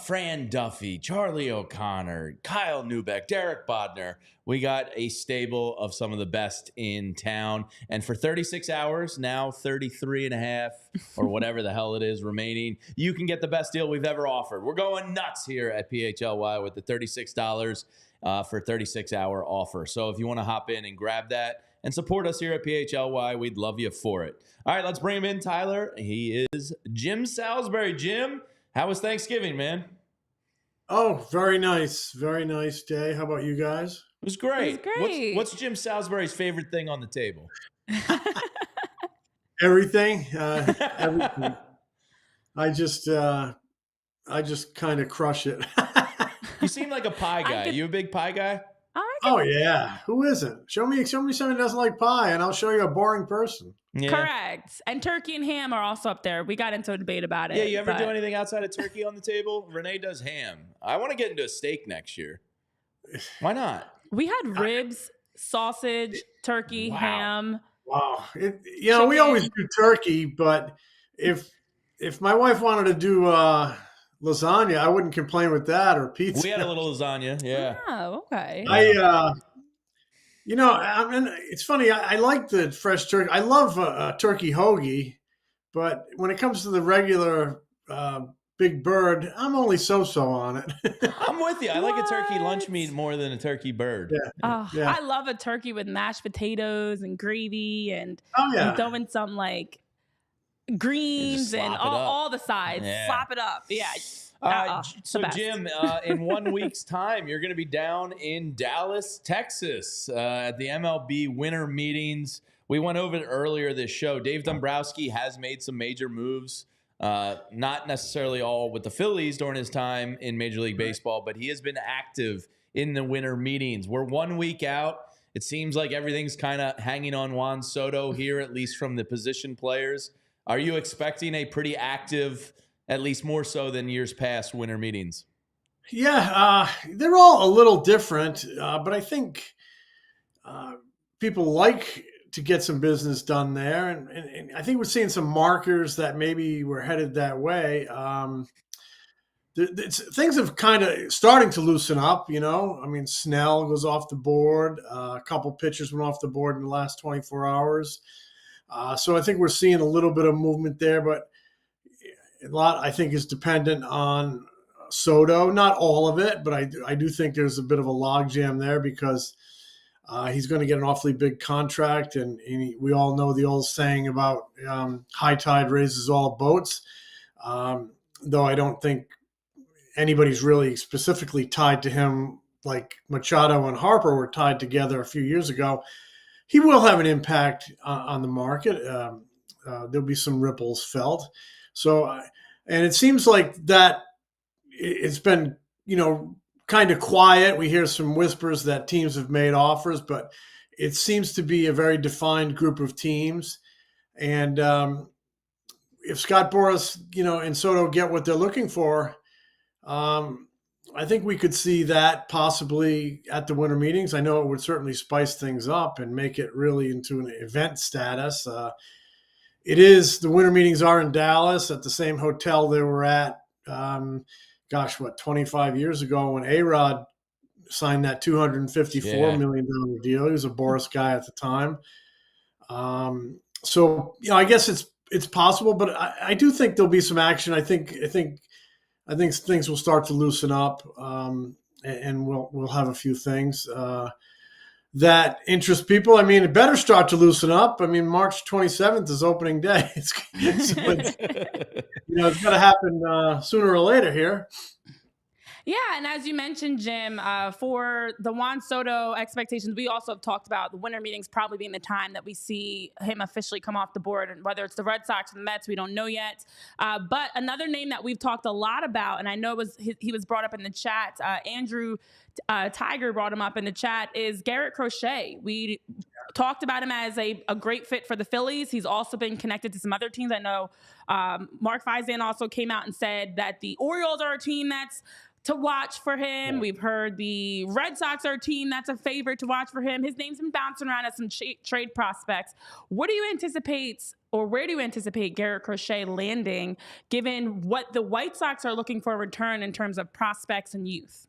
Fran Duffy, Charlie O'Connor, Kyle Newbeck, Derek Bodner. We got a stable of some of the best in town. And for 36 hours, now 33 and a half, or whatever the hell it is remaining, you can get the best deal we've ever offered. We're going nuts here at PHLY with the $36 for 36-hour offer. So if you want to hop in and grab that and support us here at PHLY, we'd love you for it. All right, let's bring him in, Tyler. He is Jim Salisbury. Jim, how was Thanksgiving, man? Oh, very nice. Very nice day. How about you guys? It was great. It was great. What's Jim Salisbury's favorite thing on the table? Everything. Everything. I just kind of crush it. You seem like a pie guy. You a big pie guy? Oh yeah. Who isn't? Show me somebody who doesn't like pie, and I'll show you a boring person. Yeah. Correct. And turkey and ham are also up there. We got into a debate about it. Yeah, you ever do anything outside of turkey on the table? Renee does ham. I want to get into a steak next year. Why not? We had ribs, sausage, turkey, ham. Wow. We always do turkey, but if my wife wanted to do lasagna, I wouldn't complain with that, or pizza. We had a little lasagna, yeah. Oh, okay. It's funny. I like the fresh turkey. I love a turkey hoagie, but when it comes to the regular Big Bird, I'm only so on it. I'm with you. I like a turkey lunch meat more than a turkey bird. I love a turkey with mashed potatoes and gravy and throw in some like greens and all the sides. Yeah. Slap it up. Yeah. So Jim, in 1 week's time, you're going to be down in Dallas, Texas at the MLB winter meetings. We went over it earlier this show. Dave Dombrowski has made some major moves. Not necessarily all with the Phillies during his time in Major League Baseball, but he has been active in the winter meetings. We're 1 week out. It seems like everything's kind of hanging on Juan Soto here, at least from the position players. Are you expecting a pretty active, at least more so than years past, winter meetings? Yeah, they're all a little different, but I think people like to get some business done there. And I think we're seeing some markers that maybe we're headed that way. Things have kind of starting to loosen up, I mean, Snell goes off the board. A couple pitchers went off the board in the last 24 hours. So I think we're seeing a little bit of movement there, but a lot, I think, is dependent on Soto. Not all of it, but I do think there's a bit of a logjam there because he's going to get an awfully big contract, and we all know the old saying about high tide raises all boats, though I don't think anybody's really specifically tied to him like Machado and Harper were tied together a few years ago. He will have an impact on the market. There'll be some ripples felt. So, and it seems like that it's been, kind of quiet. We hear some whispers that teams have made offers, but it seems to be a very defined group of teams. And if Scott Boras, and Soto get what they're looking for, I think we could see that possibly at the winter meetings. I know it would certainly spice things up and make it really into an event status. The winter meetings are in Dallas at the same hotel they were at, 25 years ago when A-Rod signed that $254 million deal. He was a Boras guy at the time. So, I guess it's possible, but I do think there'll be some action. I think things will start to loosen up, and we'll have a few things that interest people. I mean, it better start to loosen up. I mean, March 27th is opening day. It's got to happen sooner or later here. Yeah, and as you mentioned, Jim, for the Juan Soto expectations, we also have talked about the winter meetings probably being the time that we see him officially come off the board, and whether it's the Red Sox or the Mets, we don't know yet. But another name that we've talked a lot about, and I know he was brought up in the chat, Andrew Tiger brought him up in the chat, is Garrett Crochet. We talked about him as a great fit for the Phillies. He's also been connected to some other teams. I know Mark Feisan also came out and said that the Orioles are a team that's to watch for him. We've heard the Red Sox are a team that's a favorite to watch for him. His name's been bouncing around as some trade prospects. What do you anticipate, or where do you anticipate Garrett Crochet landing, given what the White Sox are looking for a return in terms of prospects and youth?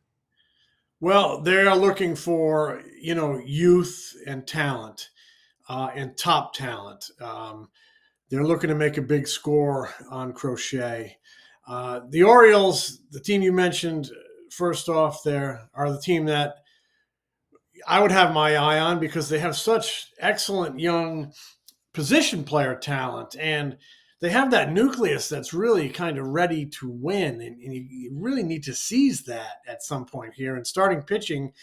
Well, they are looking for, youth and talent, and top talent. They're looking to make a big score on Crochet. The Orioles, the team you mentioned first off there, are the team that I would have my eye on because they have such excellent young position player talent, and they have that nucleus that's really kind of ready to win, and you really need to seize that at some point here. And starting pitching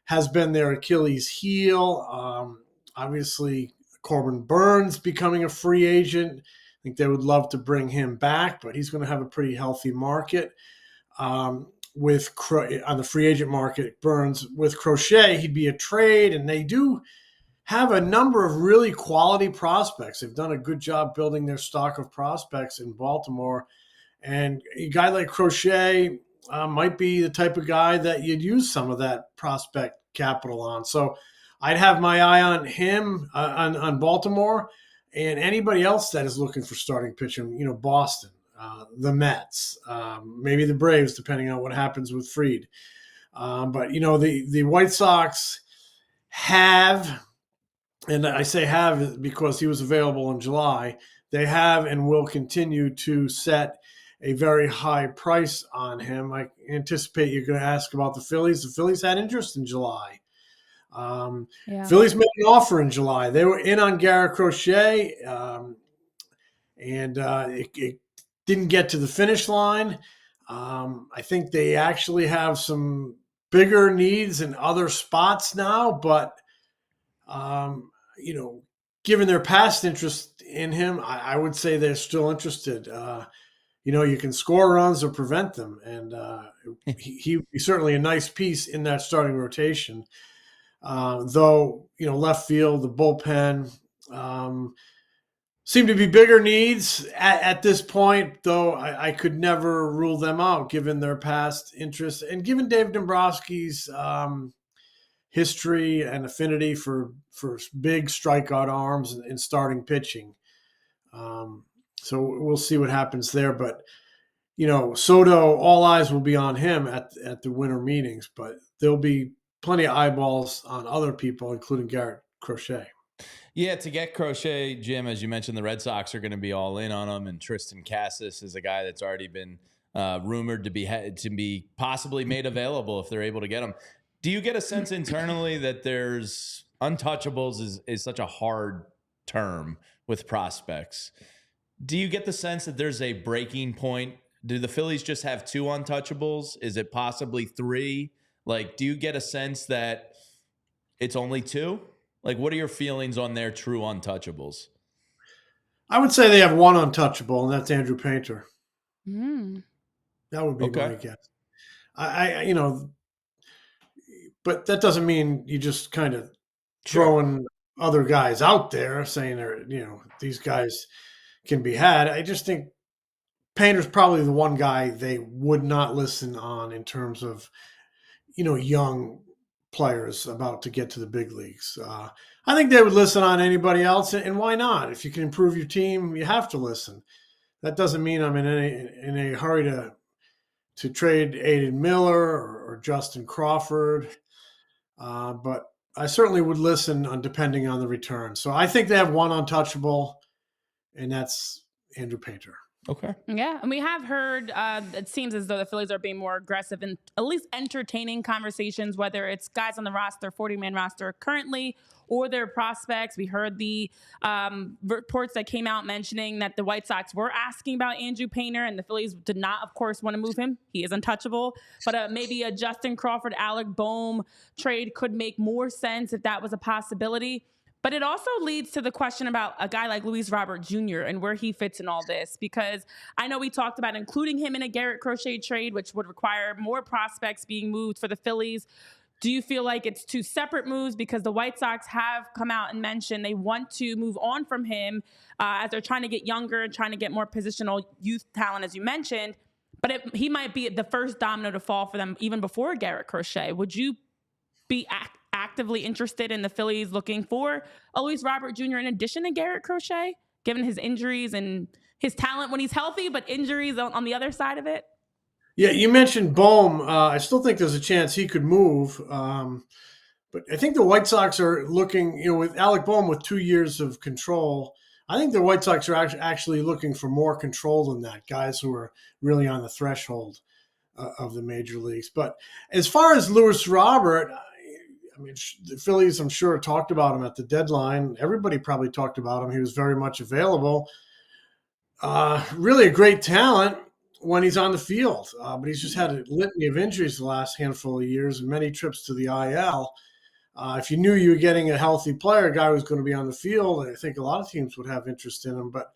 has been their Achilles heel. Obviously, Corbin Burnes becoming a free agent. I think they would love to bring him back, but he's going to have a pretty healthy market on the free agent market. Burnes, with Crochet, he'd be a trade, and they do have a number of really quality prospects. They've done a good job building their stock of prospects in Baltimore, and a guy like Crochet might be the type of guy that you'd use some of that prospect capital on. So I'd have my eye on him, on Baltimore, and anybody else that is looking for starting pitching, Boston, the Mets, maybe the Braves, depending on what happens with Fried. But, the White Sox have, and I say have because he was available in July, they have and will continue to set a very high price on him. I anticipate you're going to ask about the Phillies. The Phillies had interest in July. Phillies made an offer in July. They were in on Garrett Crochet, and it didn't get to the finish line. I think they actually have some bigger needs in other spots now, but given their past interest in him, I would say they're still interested. You can score runs or prevent them, and he's certainly a nice piece in that starting rotation. Though, left field, the bullpen seem to be bigger needs at this point, though I could never rule them out given their past interests and given Dave Dombrowski's history and affinity for big strikeout arms and starting pitching. So we'll see what happens there. But, Soto, all eyes will be on him at the winter meetings, but there'll be plenty of eyeballs on other people, including Garrett Crochet. Yeah, to get Crochet, Jim, as you mentioned, the Red Sox are going to be all in on him, and Tristan Cassis is a guy that's already been rumored to be possibly made available if they're able to get him. Do you get a sense internally that there's untouchables is such a hard term with prospects? Do you get the sense that there's a breaking point? Do the Phillies just have 2 untouchables? Is it possibly 3? Like, do you get a sense that it's only 2? Like, what are your feelings on their true untouchables? I would say they have 1 untouchable, and that's Andrew Painter. That would be my guess. I but that doesn't mean you just kind of throwing other guys out there saying these guys can be had. I just think Painter's probably the one guy they would not listen on in terms of, young players about to get to the big leagues. I think they would listen on anybody else, and why not? If you can improve your team, you have to listen. That doesn't mean I'm in a hurry to trade Aiden Miller or Justin Crawford, but I certainly would listen on depending on the return. So I think they have 1 untouchable, and that's Andrew Painter. Okay. Yeah, and we have heard it seems as though the Phillies are being more aggressive and at least entertaining conversations, whether it's guys on the roster, 40-man roster currently, or their prospects. We heard the reports that came out mentioning that the White Sox were asking about Andrew Painter, and the Phillies did not, of course, want to move him. He is untouchable. But maybe a Justin Crawford, Alec Boehm trade could make more sense if that was a possibility. But it also leads to the question about a guy like Luis Robert Jr. and where he fits in all this, because I know we talked about including him in a Garrett Crochet trade, which would require more prospects being moved for the Phillies. Do you feel like it's two separate moves? Because the White Sox have come out and mentioned they want to move on from him as they're trying to get younger and trying to get more positional youth talent, as you mentioned. But he might be the first domino to fall for them even before Garrett Crochet. Would you be actively interested in the Phillies looking for a Luis Robert Jr. in addition to Garrett Crochet, given his injuries and his talent when he's healthy, but injuries on the other side of it? Yeah, you mentioned Boehm. I still think there's a chance he could move. But I think the White Sox are looking, with Alec Boehm with 2 years of control, I think the White Sox are actually looking for more control than that, guys who are really on the threshold of the major leagues. But as far as Luis Robert, I mean, the Phillies, I'm sure, talked about him at the deadline. Everybody probably talked about him. He was very much available. Really a great talent when he's on the field. But he's just had a litany of injuries the last handful of years and many trips to the IL. If you knew you were getting a healthy player, a guy who was going to be on the field, I think a lot of teams would have interest in him. But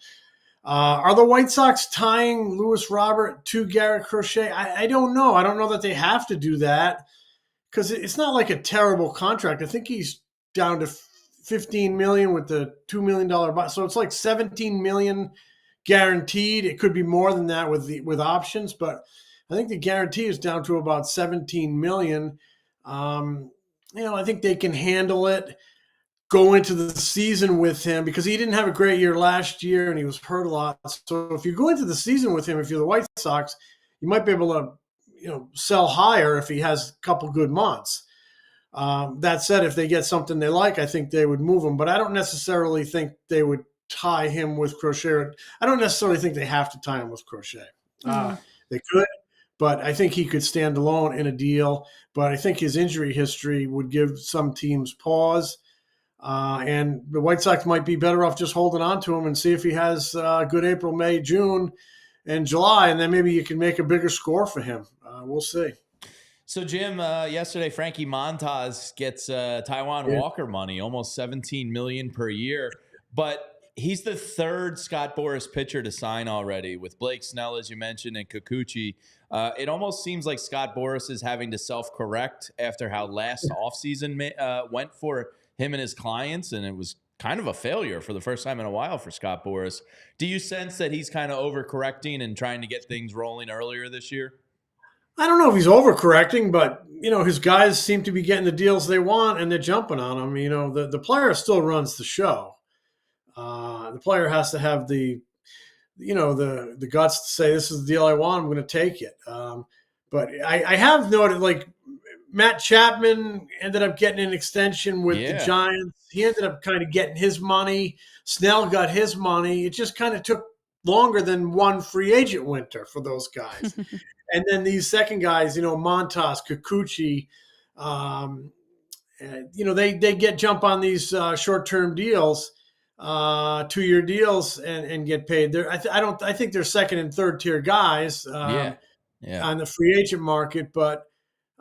are the White Sox tying Luis Robert to Garrett Crochet? I don't know. I don't know that they have to do that, because it's not like a terrible contract. I think he's down to $15 million with the $2 million buy. So it's like $17 million guaranteed. It could be more than that with options, but I think the guarantee is down to about $17 million. I think they can handle it. Go into the season with him, because he didn't have a great year last year and he was hurt a lot. So if you go into the season with him, if you're the White Sox, you might be able to sell higher if he has a couple good months. That said, if they get something they like, I think they would move him. But I don't necessarily think they would tie him with Crochet. I don't necessarily think they have to tie him with Crochet. They could, but I think he could stand alone in a deal. But I think his injury history would give some teams pause. And the White Sox might be better off just holding on to him and see if he has good April, May, June, and July, and then maybe you can make a bigger score for him. We'll see. So, Jim, yesterday, Frankie Montas gets Taiwan Walker money, almost $17 million per year. But he's the third Scott Boras pitcher to sign already, with Blake Snell, as you mentioned, and Kikuchi. It almost seems like Scott Boras is having to self-correct after how last offseason went for him and his clients, and it was kind of a failure for the first time in a while for Scott Boras. Do you sense that he's kind of overcorrecting and trying to get things rolling earlier this year? I don't know if he's overcorrecting, but, his guys seem to be getting the deals they want and they're jumping on them. The player still runs the show. The player has to have the guts to say, this is the deal I want, I'm going to take it. But I have noted, like, Matt Chapman ended up getting an extension with the Giants. He ended up kind of getting his money. Snell got his money. It just kind of took longer than one free agent winter for those guys. And then these second guys, Montas, Kikuchi, they get jump on these short-term deals, 2-year deals, and get paid. I think they're second and third tier guys on the free agent market, but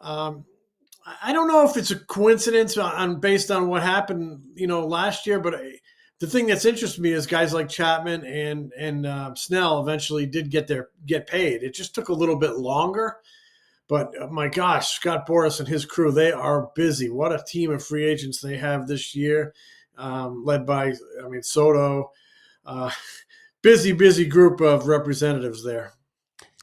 I don't know if it's a coincidence based on what happened, last year. But the thing that's interested me is guys like Chapman and Snell eventually did get paid. It just took a little bit longer. But my gosh, Scott Boras and his crew, they are busy. What a team of free agents they have this year, led by, Soto. Busy group of representatives there.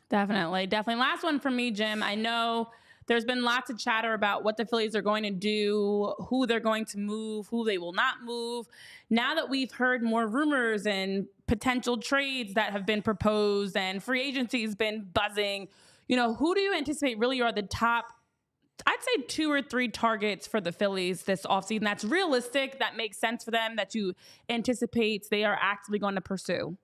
Definitely. Last one for me, Jim. I know there's been lots of chatter about what the Phillies are going to do, who they're going to move, who they will not move. Now that we've heard more rumors and potential trades that have been proposed and free agency has been buzzing, who do you anticipate really are the top I'd say 2 or 3 targets for the Phillies this offseason. That's realistic. That makes sense for them. That you anticipate they are actively going to pursue.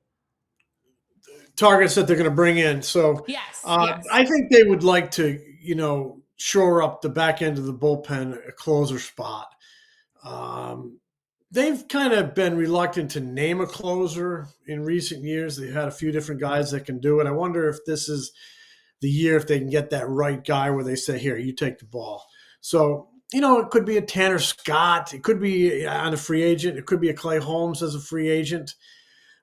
Targets that they're going to bring in. So Yes. I think they would like to, shore up the back end of the bullpen, a closer spot. They've kind of been reluctant to name a closer in recent years. They've had a few different guys that can do it. I wonder if this is the year if they can get that right guy where they say, here, you take the ball. So, it could be a Tanner Scott. It could be on a free agent. It could be a Clay Holmes as a free agent.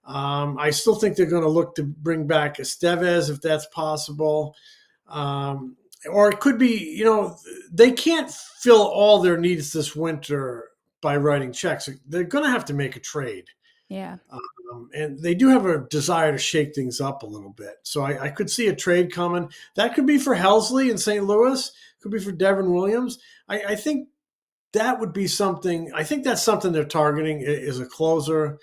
I still think they're going to look to bring back Estevez if that's possible. Or it could be, they can't fill all their needs this winter by writing checks. They're going to have to make a trade. Yeah. And they do have a desire to shake things up a little bit. So I could see a trade coming. That could be for Helsley in St. Louis. Could be for Devin Williams. I think that would be something. I think that's something they're targeting is a closer,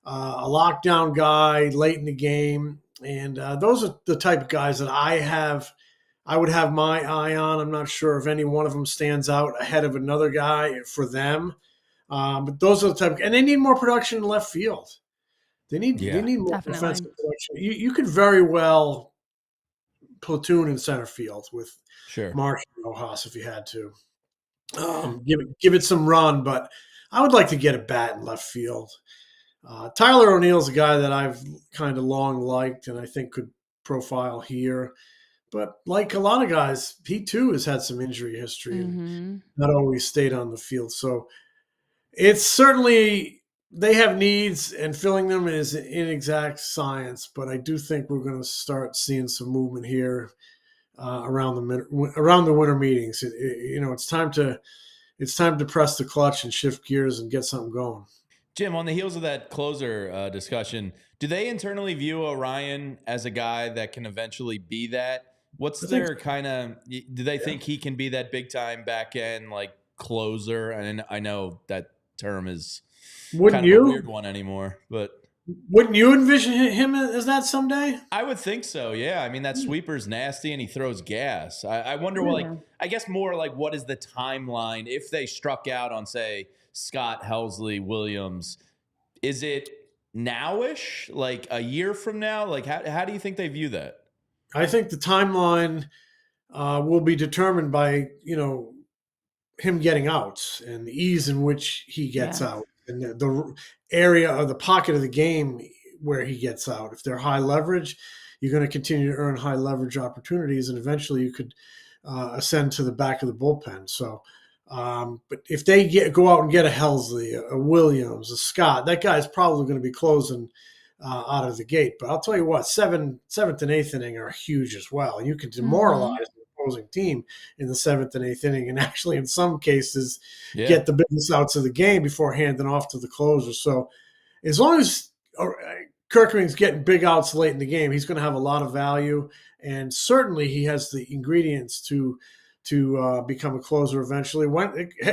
a lockdown guy late in the game. And those are the type of guys that I would have my eye on. I'm not sure if any one of them stands out ahead of another guy for them. But those are the type, and they need more production in left field. They need more Definitely. defensive production. You could very well platoon in center field with Marsh and Rojas if you had to. Give it some run, but I would like to get a bat in left field. Tyler O'Neill's a guy that I've kind of long liked and I think could profile here. But like a lot of guys, he too has had some injury history and not always stayed on the field. So it's certainly they have needs, and filling them is an inexact science. But I do think we're going to start seeing some movement here around the winter meetings. It's time to press the clutch and shift gears and get something going. Jim, on the heels of that closer discussion, do they internally view Orion as a guy that can eventually be that? What's their kind of? Do they think he can be that big time back end like closer? And I know that term is kind of a weird one anymore, but wouldn't you envision him as that someday? I would think so. Yeah, I mean that sweeper's nasty and he throws gas. I wonder, I guess more like what is the timeline if they struck out on say Scott, Helsley, Williams? Is it nowish, like a year from now? Like how do you think they view that? I think the timeline will be determined by him getting outs and the ease in which he gets out and the area or the pocket of the game where he gets out. If they're high leverage, you're going to continue to earn high leverage opportunities, and eventually you could ascend to the back of the bullpen. So, but if they go out and get a Helsley, a Williams, a Scott, that guy's probably going to be closing out of the gate. But I'll tell you what, seventh and eighth inning are huge as well. You can demoralize the opposing team in the seventh and eighth inning, and actually in some cases get the business outs of the game before handing off to the closer. So as long as Kerkering's getting big outs late in the game, he's going to have a lot of value, and certainly he has the ingredients to become a closer eventually.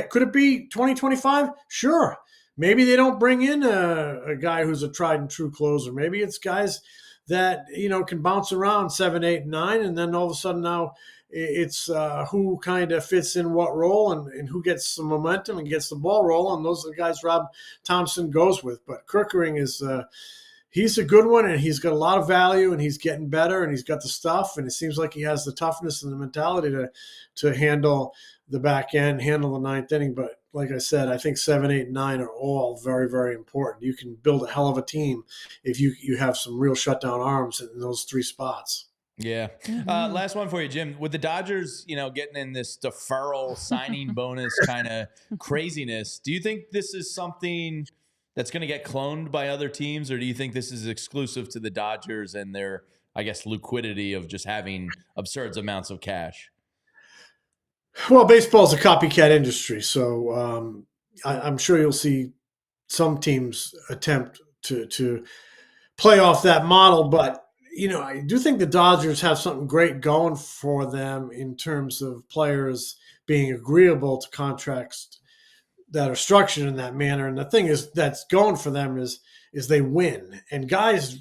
Could it be 2025? Sure. Maybe they don't bring in a guy who's a tried and true closer. Maybe it's guys that, can bounce around 7, 8, 9, and then all of a sudden now it's who kind of fits in what role and who gets some momentum and gets the ball rolling. Those are the guys Rob Thompson goes with. But Kerkering is he's a good one, and he's got a lot of value, and he's getting better, and he's got the stuff, and it seems like he has the toughness and the mentality to handle the back end, handle the ninth inning. But like I said, I think 7, 8, 9 are all very, very important. You can build a hell of a team if you have some real shutdown arms in those three spots. Yeah. Last one for you, Jim. With the Dodgers, getting in this deferral signing bonus kind of craziness, do you think this is something that's going to get cloned by other teams, or do you think this is exclusive to the Dodgers and their, I guess, liquidity of just having absurd amounts of cash? Well, baseball is a copycat industry, so I'm sure you'll see some teams attempt to play off that model. But, I do think the Dodgers have something great going for them in terms of players being agreeable to contracts that are structured in that manner. And the thing is that's going for them is they win. And guys,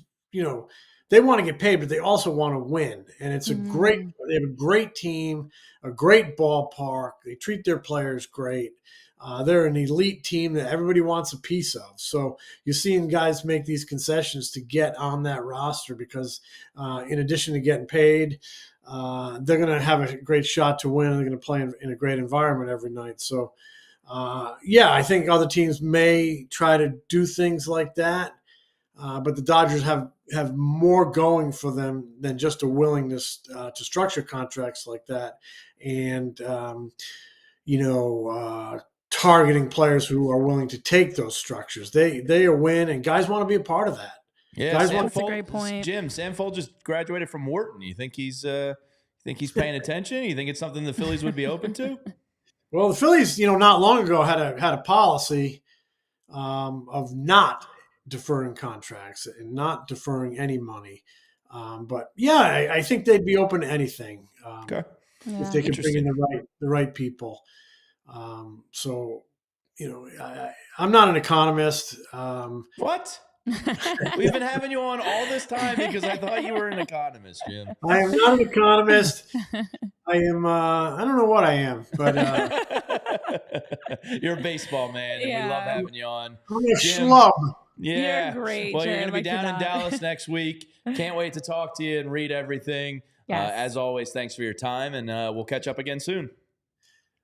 they want to get paid, but they also want to win. And it's they have a great team, a great ballpark. They treat their players great. They're an elite team that everybody wants a piece of. So you're seeing guys make these concessions to get on that roster because in addition to getting paid, they're going to have a great shot to win. They're going to play in a great environment every night. So, I think other teams may try to do things like that. But the Dodgers have more going for them than just a willingness to structure contracts like that. And, targeting players who are willing to take those structures. They are win, and guys want to be a part of that. Yeah, that's a great point. Jim, Sam Fold just graduated from Wharton. You think he's paying attention? You think it's something the Phillies would be open to? Well, the Phillies, not long ago had a policy of not deferring contracts and not deferring any money. But yeah, I think they'd be open to anything if they could bring in the right people. I'm not an economist. What? We've been having you on all this time because I thought you were an economist, Jim. I am not an economist. I am, I don't know what I am, but you're a baseball man, and we love having you on. I'm a schlub. Yeah. You're great. Well, Jim. you're going to be down in Dallas next week. Can't wait to talk to you and read everything. Yes. As always, thanks for your time, and we'll catch up again soon.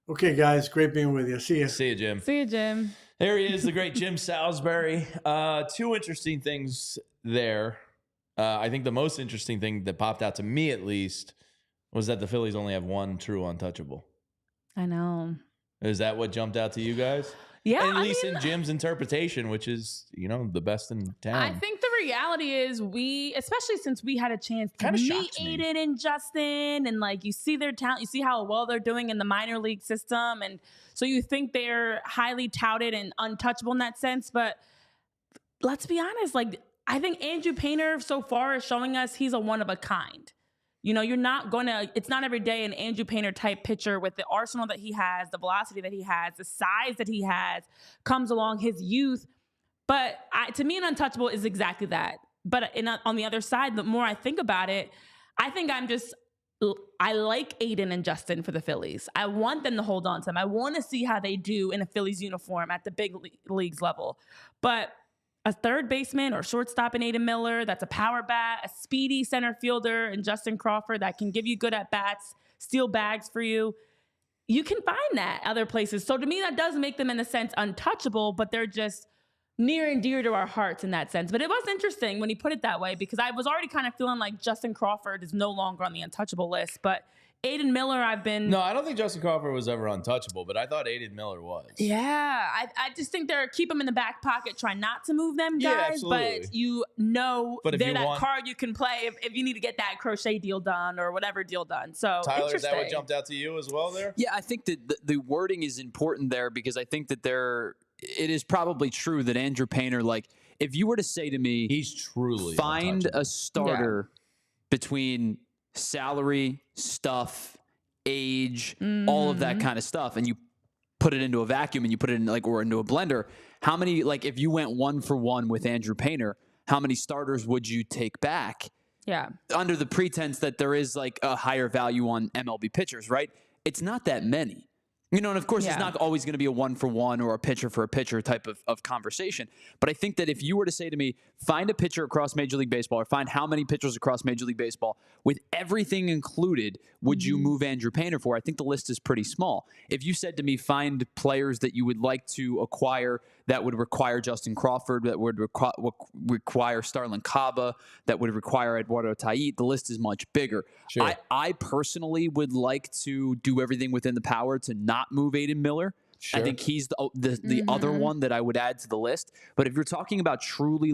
Okay, guys. Great being with you. See you. See you, Jim. See you, Jim. There he is, the great Jim Salisbury. Two interesting things there. I think the most interesting thing that popped out to me, at least, was that the Phillies only have one true untouchable. I know. Is that what jumped out to you guys? Yeah, at least in Jim's interpretation, which is, the best in town. I think the reality is especially since we had a chance to meet Aiden and Justin, and you see their talent, you see how well they're doing in the minor league system, and so you think they're highly touted and untouchable in that sense. But let's be honest, I think Andrew Painter so far is showing us he's a one of a kind. You're not going to, it's not every day an Andrew Painter type pitcher with the arsenal that he has, the velocity that he has, the size that he has, comes along, his youth. But to me, an untouchable is exactly that. But on the other side, the more I think about it, I think I like Aiden and Justin for the Phillies. I want them to hold on to them. I want to see how they do in a Phillies uniform at the big leagues level. But a third baseman or shortstop in Aiden Miller that's a power bat, a speedy center fielder in Justin Crawford that can give you good at-bats, steal bags for you. You can find that other places. So to me, that does make them, in a sense, untouchable, but they're just near and dear to our hearts in that sense. But it was interesting when he put it that way, because I was already kind of feeling like Justin Crawford is no longer on the untouchable list. But Aiden Miller, No, I don't think Justin Crawford was ever untouchable, but I thought Aiden Miller was. Yeah, I just think keep them in the back pocket, try not to move them guys, but they're that card you can play if you need to get that crochet deal done or whatever deal done. So Tyler, is that what jumped out to you as well there? Yeah, I think that the wording is important there, because I think that it is probably true that Andrew Painter, if you were to say to me, he's truly find a starter between salary, stuff, age, all of that kind of stuff, and you put it into a vacuum and you put it in or into a blender, how many, if you went 1-for-1 with Andrew Painter, how many starters would you take back? Yeah. Under the pretense that there is a higher value on MLB pitchers, right? It's not that many. And of course, it's not always going to be a 1-for-1 or a pitcher for a pitcher type of conversation. But I think that if you were to say to me, find a pitcher across Major League Baseball, or find how many pitchers across Major League Baseball, with everything included, would you move Andrew Painter for? I think the list is pretty small. If you said to me, find players that you would like to acquire that would require Justin Crawford, that would require Starlin Caba, that would require Eduardo Tait, the list is much bigger. Sure. I personally would like to do everything within the power to not move Aiden Miller. Sure. I think he's the other one that I would add to the list. But if you're talking about truly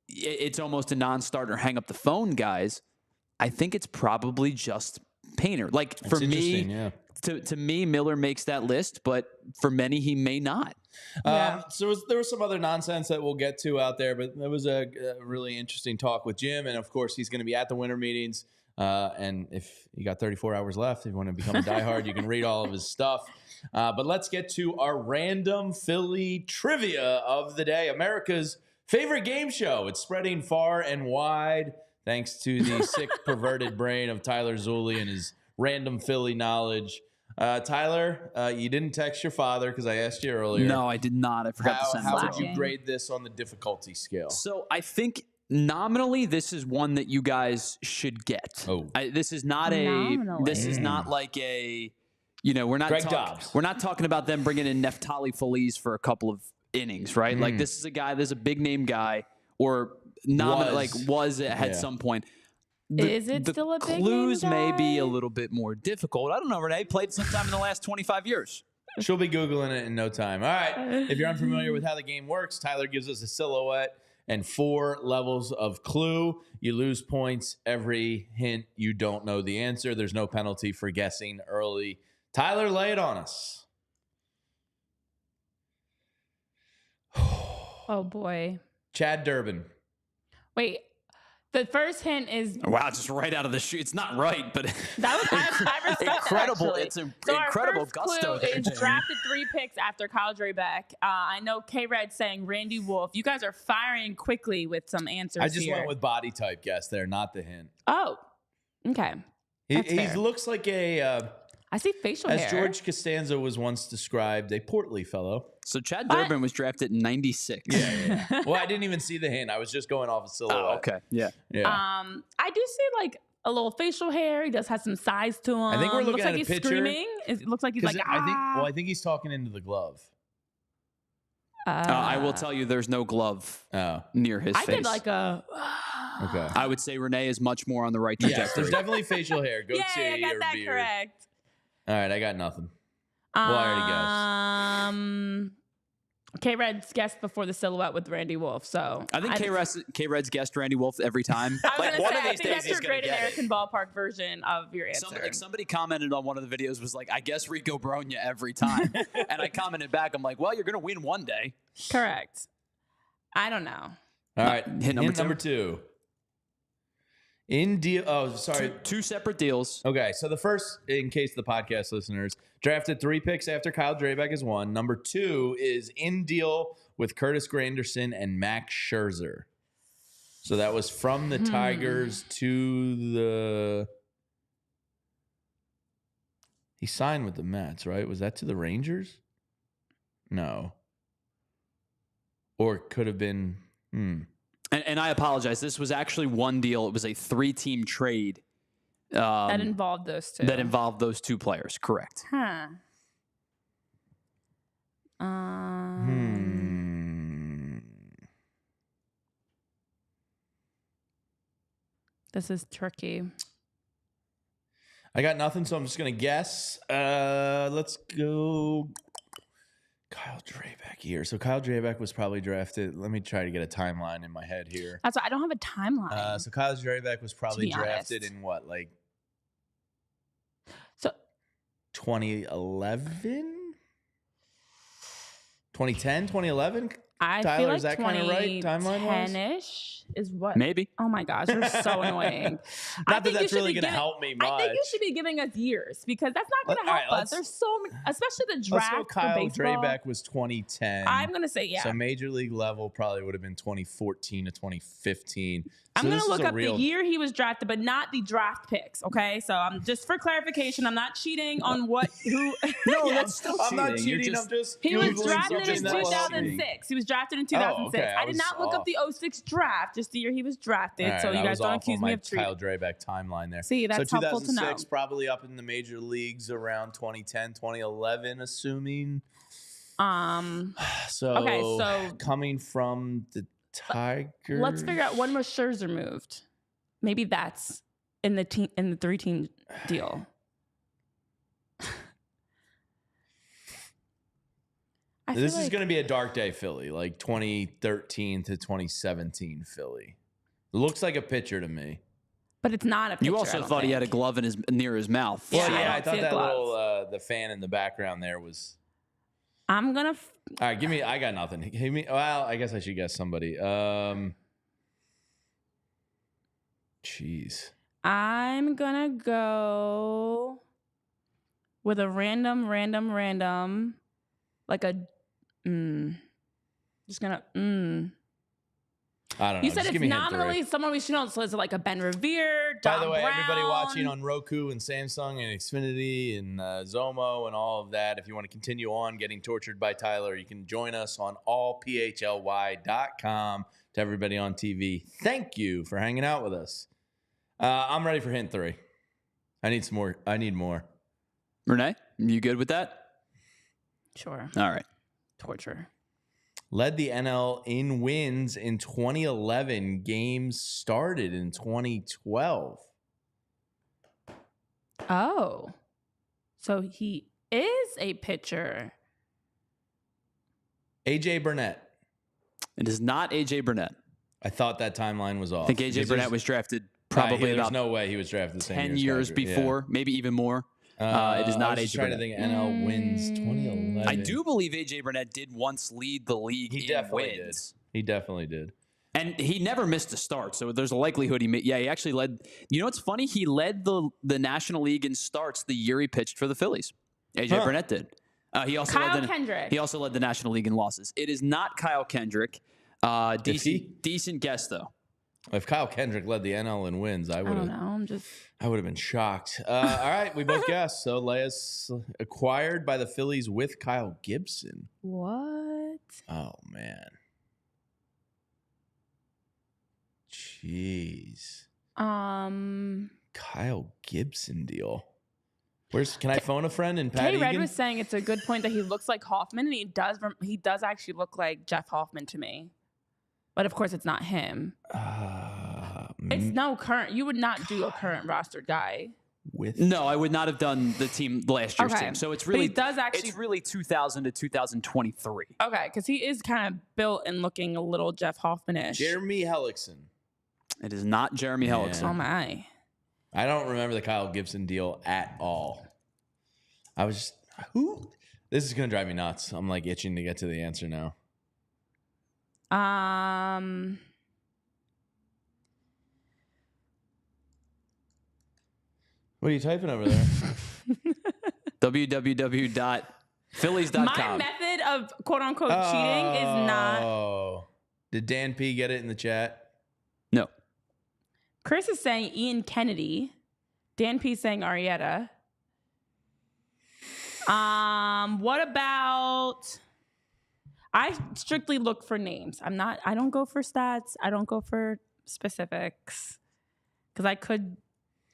it's almost a non-starter, hang up the phone guys, I think it's probably just Painter. For me, to me, Miller makes that list, but for many, he may not. So there was some other nonsense that we'll get to out there, but there was a really interesting talk with Jim, and of course, he's going to be at the winter meetings. And if you got 34 hours left, if you want to become a diehard, you can read all of his stuff. But let's get to our random Philly trivia of the day. America's favorite game show. It's spreading far and wide. thanks to the sick, perverted brain of Tyler Zulli and his random Philly knowledge. Tyler, you didn't text your father because I asked you earlier. No, I did not. I forgot to send it. How to would you him. grade this on the difficulty scale? So I think nominally this is one that you guys should get. Oh. This is not like a, we're not Greg Dobbs. We're not talking about them bringing in Neftali Feliz for a couple of innings, right? Like this is a guy, there's a big name guy or was at some point. Is it still a big name clues may be a guy? little bit more difficult. I don't know, Renee. Played sometime in the last 25 years. She'll be Googling it in no time. All right. If you're unfamiliar with how the game works, Tyler gives us a silhouette and 4 levels of clue. You lose points every hint you don't know the answer. There's no penalty for guessing early. Tyler, lay it on us. Oh, boy. Chad Durbin. Wait. The first hint is wow, just right out of the chute. It's not right, but that was I respect incredible. That, it's an so incredible our first gusto. Clue is drafted 3 picks after Kyle Drabek. I know K-Red saying Randy Wolf. You guys are firing quickly with some answers. I just here. went with body type guess there, not the hint. Oh, okay. He looks like I see facial hair. as George Costanza was once described, a portly fellow. So Chad Durbin was drafted in 96. Yeah. Well, I didn't even see the hint. I was just going off a silhouette. Oh, okay. Yeah. I do see like a little facial hair. He does have some size to him. I think we're looking looks at like a he's picture. Screaming. It looks like he's like I think he's talking into the glove. I will tell you, there's no glove near his face. I did like a. Okay. I would say Renee is much more on the right trajectory. Yes, there's definitely facial hair. Goatee I got or that beard. correct. All right, I got nothing. Well, I already guessed. K-Red's guessed before the silhouette with Randy Wolf, so I think K-Red's guessed Randy Wolf every time. Like one of these days that's he's your gonna great get American ballpark version of your answer. Somebody commented on one of the videos was like, I guess Rico Bronya every time. And I commented back, I'm like, well, you're going to win one day. Correct. I don't know. All right, hint number 2. In deal. Oh, sorry. Two separate deals. Okay, so the first, in case the podcast listeners, drafted 3 picks after Kyle Drabek is 1. Number 2 is in deal with Curtis Granderson and Max Scherzer. So that was from the Tigers to the. He signed with the Mets, right? Was that to the Rangers? No. Or it could have been. And I apologize. This was actually one deal. It was a 3-team trade. That involved those two. That involved those 2 players. Correct. Huh. This is tricky. I got nothing, so I'm just going to guess. Let's go Kyle Drabek here. So Kyle Drabek was probably drafted. Let me try to get a timeline in my head here. That's why I don't have a timeline. So Kyle Drabek was probably drafted honest. in what, like So 2011? 2010, 2011? I Tyler, feel like is that kind of right, timeline-wise? 10-ish is what? Maybe. Oh my gosh, you're so annoying. Not that that's really going to help me much. I think you should be giving us years because that's not going to help us. There's so many, especially the draft Let's go Kyle for baseball. Drabek was 2010. I'm going to say yeah. So major league level probably would have been 2014 to 2015. I'm going to look up the year he was drafted, but not the draft picks, okay? So I'm just for clarification, I'm not cheating on who. No, that's still cheating. I'm not cheating. I'm just. He was Googling drafted in something that 2006. He was drafted in 2006. okay. I did not look up the 06 draft, just the year he was drafted. Right, so you guys don't accuse me of cheating. Kyle Drabek timeline there. See, that's so helpful to know. 2006, probably up in the major leagues around 2010, 2011, assuming. So okay, so coming from the Tigers. Let's figure out when was Scherzer moved. Maybe that's in the 3-team deal. This is going to be a dark day, Philly, like 2013 to 2017 Philly. Looks like a pitcher to me. But it's not a pitcher. You also thought he had a glove near his mouth. Well, Yeah, I thought that glove. little the fan in the background there was. I'm gonna. All right, give me. I got nothing. Give me. Well, I guess I should guess somebody. Jeez. I'm gonna go with a random, like a. Just gonna. I don't know. You said Just it's give me hint nominally 3. someone we should know. So is it like a Ben Revere, John By the way, Brown? everybody watching on Roku and Samsung and Xfinity and Zomo and all of that, if you want to continue on getting tortured by Tyler, you can join us on allphly.com. To everybody on TV, thank you for hanging out with us. I'm ready for hint 3. I need some more. I need more. Renee, you good with that? Sure. All right. Torture. Led the NL in wins in 2011. Games started in 2012. Oh. So he is a pitcher. AJ Burnett. It is not A.J. Burnett. I thought that timeline was off. I think A.J. Burnett was drafted probably there's about no way he was drafted the same 10 years before, maybe even more. It is not A.J. Burnett. Burnett. Trying to think NL wins 2011. I do believe A.J. Burnett did once lead the league He in definitely wins. did. He definitely did. And he never missed a start, so there's a likelihood he made. Yeah, he actually led. You know what's funny? He led the National League in starts the year he pitched for the Phillies. A.J. Burnett did. He also Kyle led Kendrick. He also led the National League in losses. It is not Kyle Kendrick. Decent guess though. If Kyle Kendrick led the NL in wins, I would I don't know. I would have been shocked. All right, we both guessed. So Leia's acquired by the Phillies with Kyle Gibson. What? Oh man. Jeez. Kyle Gibson deal. Can I phone a friend in Pat K Red Egan? was saying it's a good point that he looks like Hoffman, and he does actually look like Jeff Hoffman to me. But of course, it's not him. It's no current. You would not do a current rostered guy. No, I would not have done the team last year's team. So it's really it's really 2000 to 2023. Okay, because he is kind of built and looking a little Jeff Hoffman-ish. Jeremy Hellickson. It is not Jeremy Hellickson. Oh my. I don't remember the Kyle Gibson deal at all. I was just, who? This is going to drive me nuts. I'm like itching to get to the answer now. What are you typing over there? www.phillies.com. My method of quote unquote cheating is not. Oh. Did Dan P get it in the chat? No. Chris is saying Ian Kennedy. Dan P saying Arrieta. What about? I strictly look for names. I don't go for stats. I don't go for specifics because I could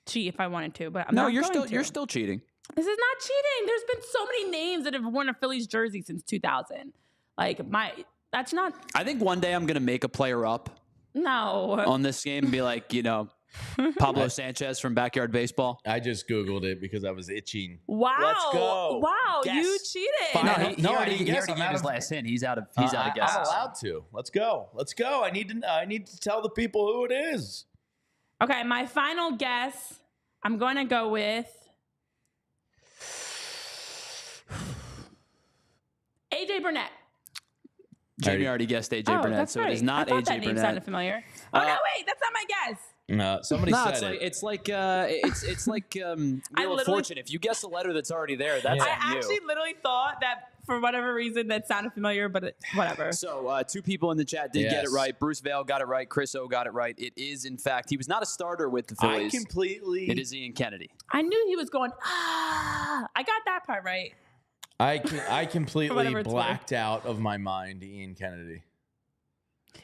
cheat if I wanted to, but I'm not. You're still cheating. This is not cheating. There's been so many names that have worn a Phillies jersey since 2000. That's not. I think one day I'm gonna make a player up No. on this game and be like, Pablo Sanchez from Backyard Baseball. I just Googled it because I was itching. Wow. Let's go. Wow, Guess. you cheated. He already gave his last hint. He's out of guesses. I'm allowed to. Let's go. I need to tell the people who it is. Okay, my final guess, I'm going to go with AJ Burnett. Jamie already guessed AJ Burnett, that's so right. it is not I thought AJ that name Burnett. sounded familiar. Oh no, wait, that's not my guess. Somebody said it. It's like Wheel of Fortune. If you guess a letter that's already there, that's I on you. actually literally thought that for whatever reason that sounded familiar, but whatever. So 2 people in the chat did get it right. Bruce Vail got it right. Chris O got it right. It is, in fact, he was not a starter with the Phillies. It is Ian Kennedy. I knew he was going, I got that part right. I completely blacked out of my mind Ian Kennedy.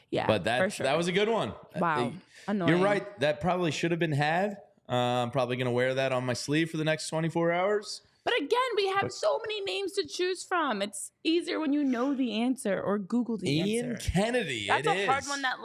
Yeah, but for sure. That was a good one. Wow, annoying. You're right. That probably should have been had. I'm probably going to wear that on my sleeve for the next 24 hours. But again, we have so many names to choose from. It's easier when you know the answer or Google the answer. Ian Kennedy. That's a hard one that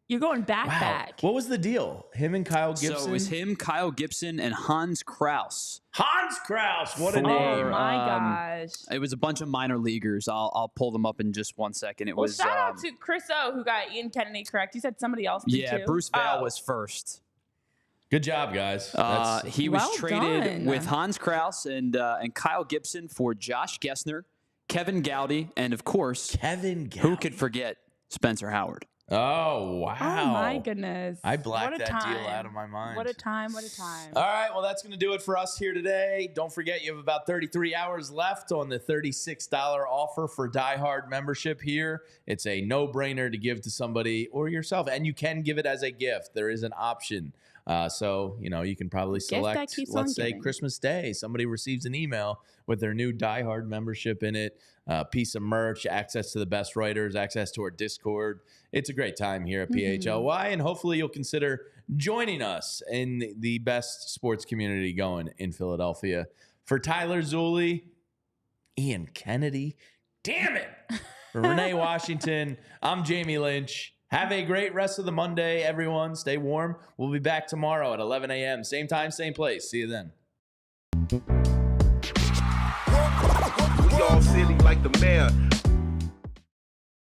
you're going back. What was the deal? Him and Kyle Gibson? So it was him, Kyle Gibson, and Hans Kraus. Hans Kraus. What a name. Oh my gosh. It was a bunch of minor leaguers. I'll pull them up in just 1 second. It was shout out to Chris O who got Ian Kennedy correct. You said somebody else did too. Bruce Vail was first. Good job, guys. He was traded with Hans Kraus and Kyle Gibson for Josh Gessner, Kevin Gowdy, and of course, Kevin Gowdy. Who could forget Spencer Howard? Oh, wow. Oh, my goodness. I blacked What a that time. deal out of my mind. What a time. What a time. All right, well, that's going to do it for us here today. Don't forget, you have about 33 hours left on the $36 offer for Die Hard membership here. It's a no-brainer to give to somebody or yourself, and you can give it as a gift. There is an option. So, you can probably select, let's say, Christmas Day. Somebody receives an email with their new Die Hard membership in it, piece of merch, access to the best writers, access to our Discord. It's a great time here at PHLY, and hopefully you'll consider joining us in the best sports community going in Philadelphia. For Tyler Zulli, Ian Kennedy, damn it, for Renee Washington, I'm Jamie Lynch. Have a great rest of the Monday, everyone. Stay warm. We'll be back tomorrow at 11 a.m. Same time, same place. See you then. We all silly like the mayor.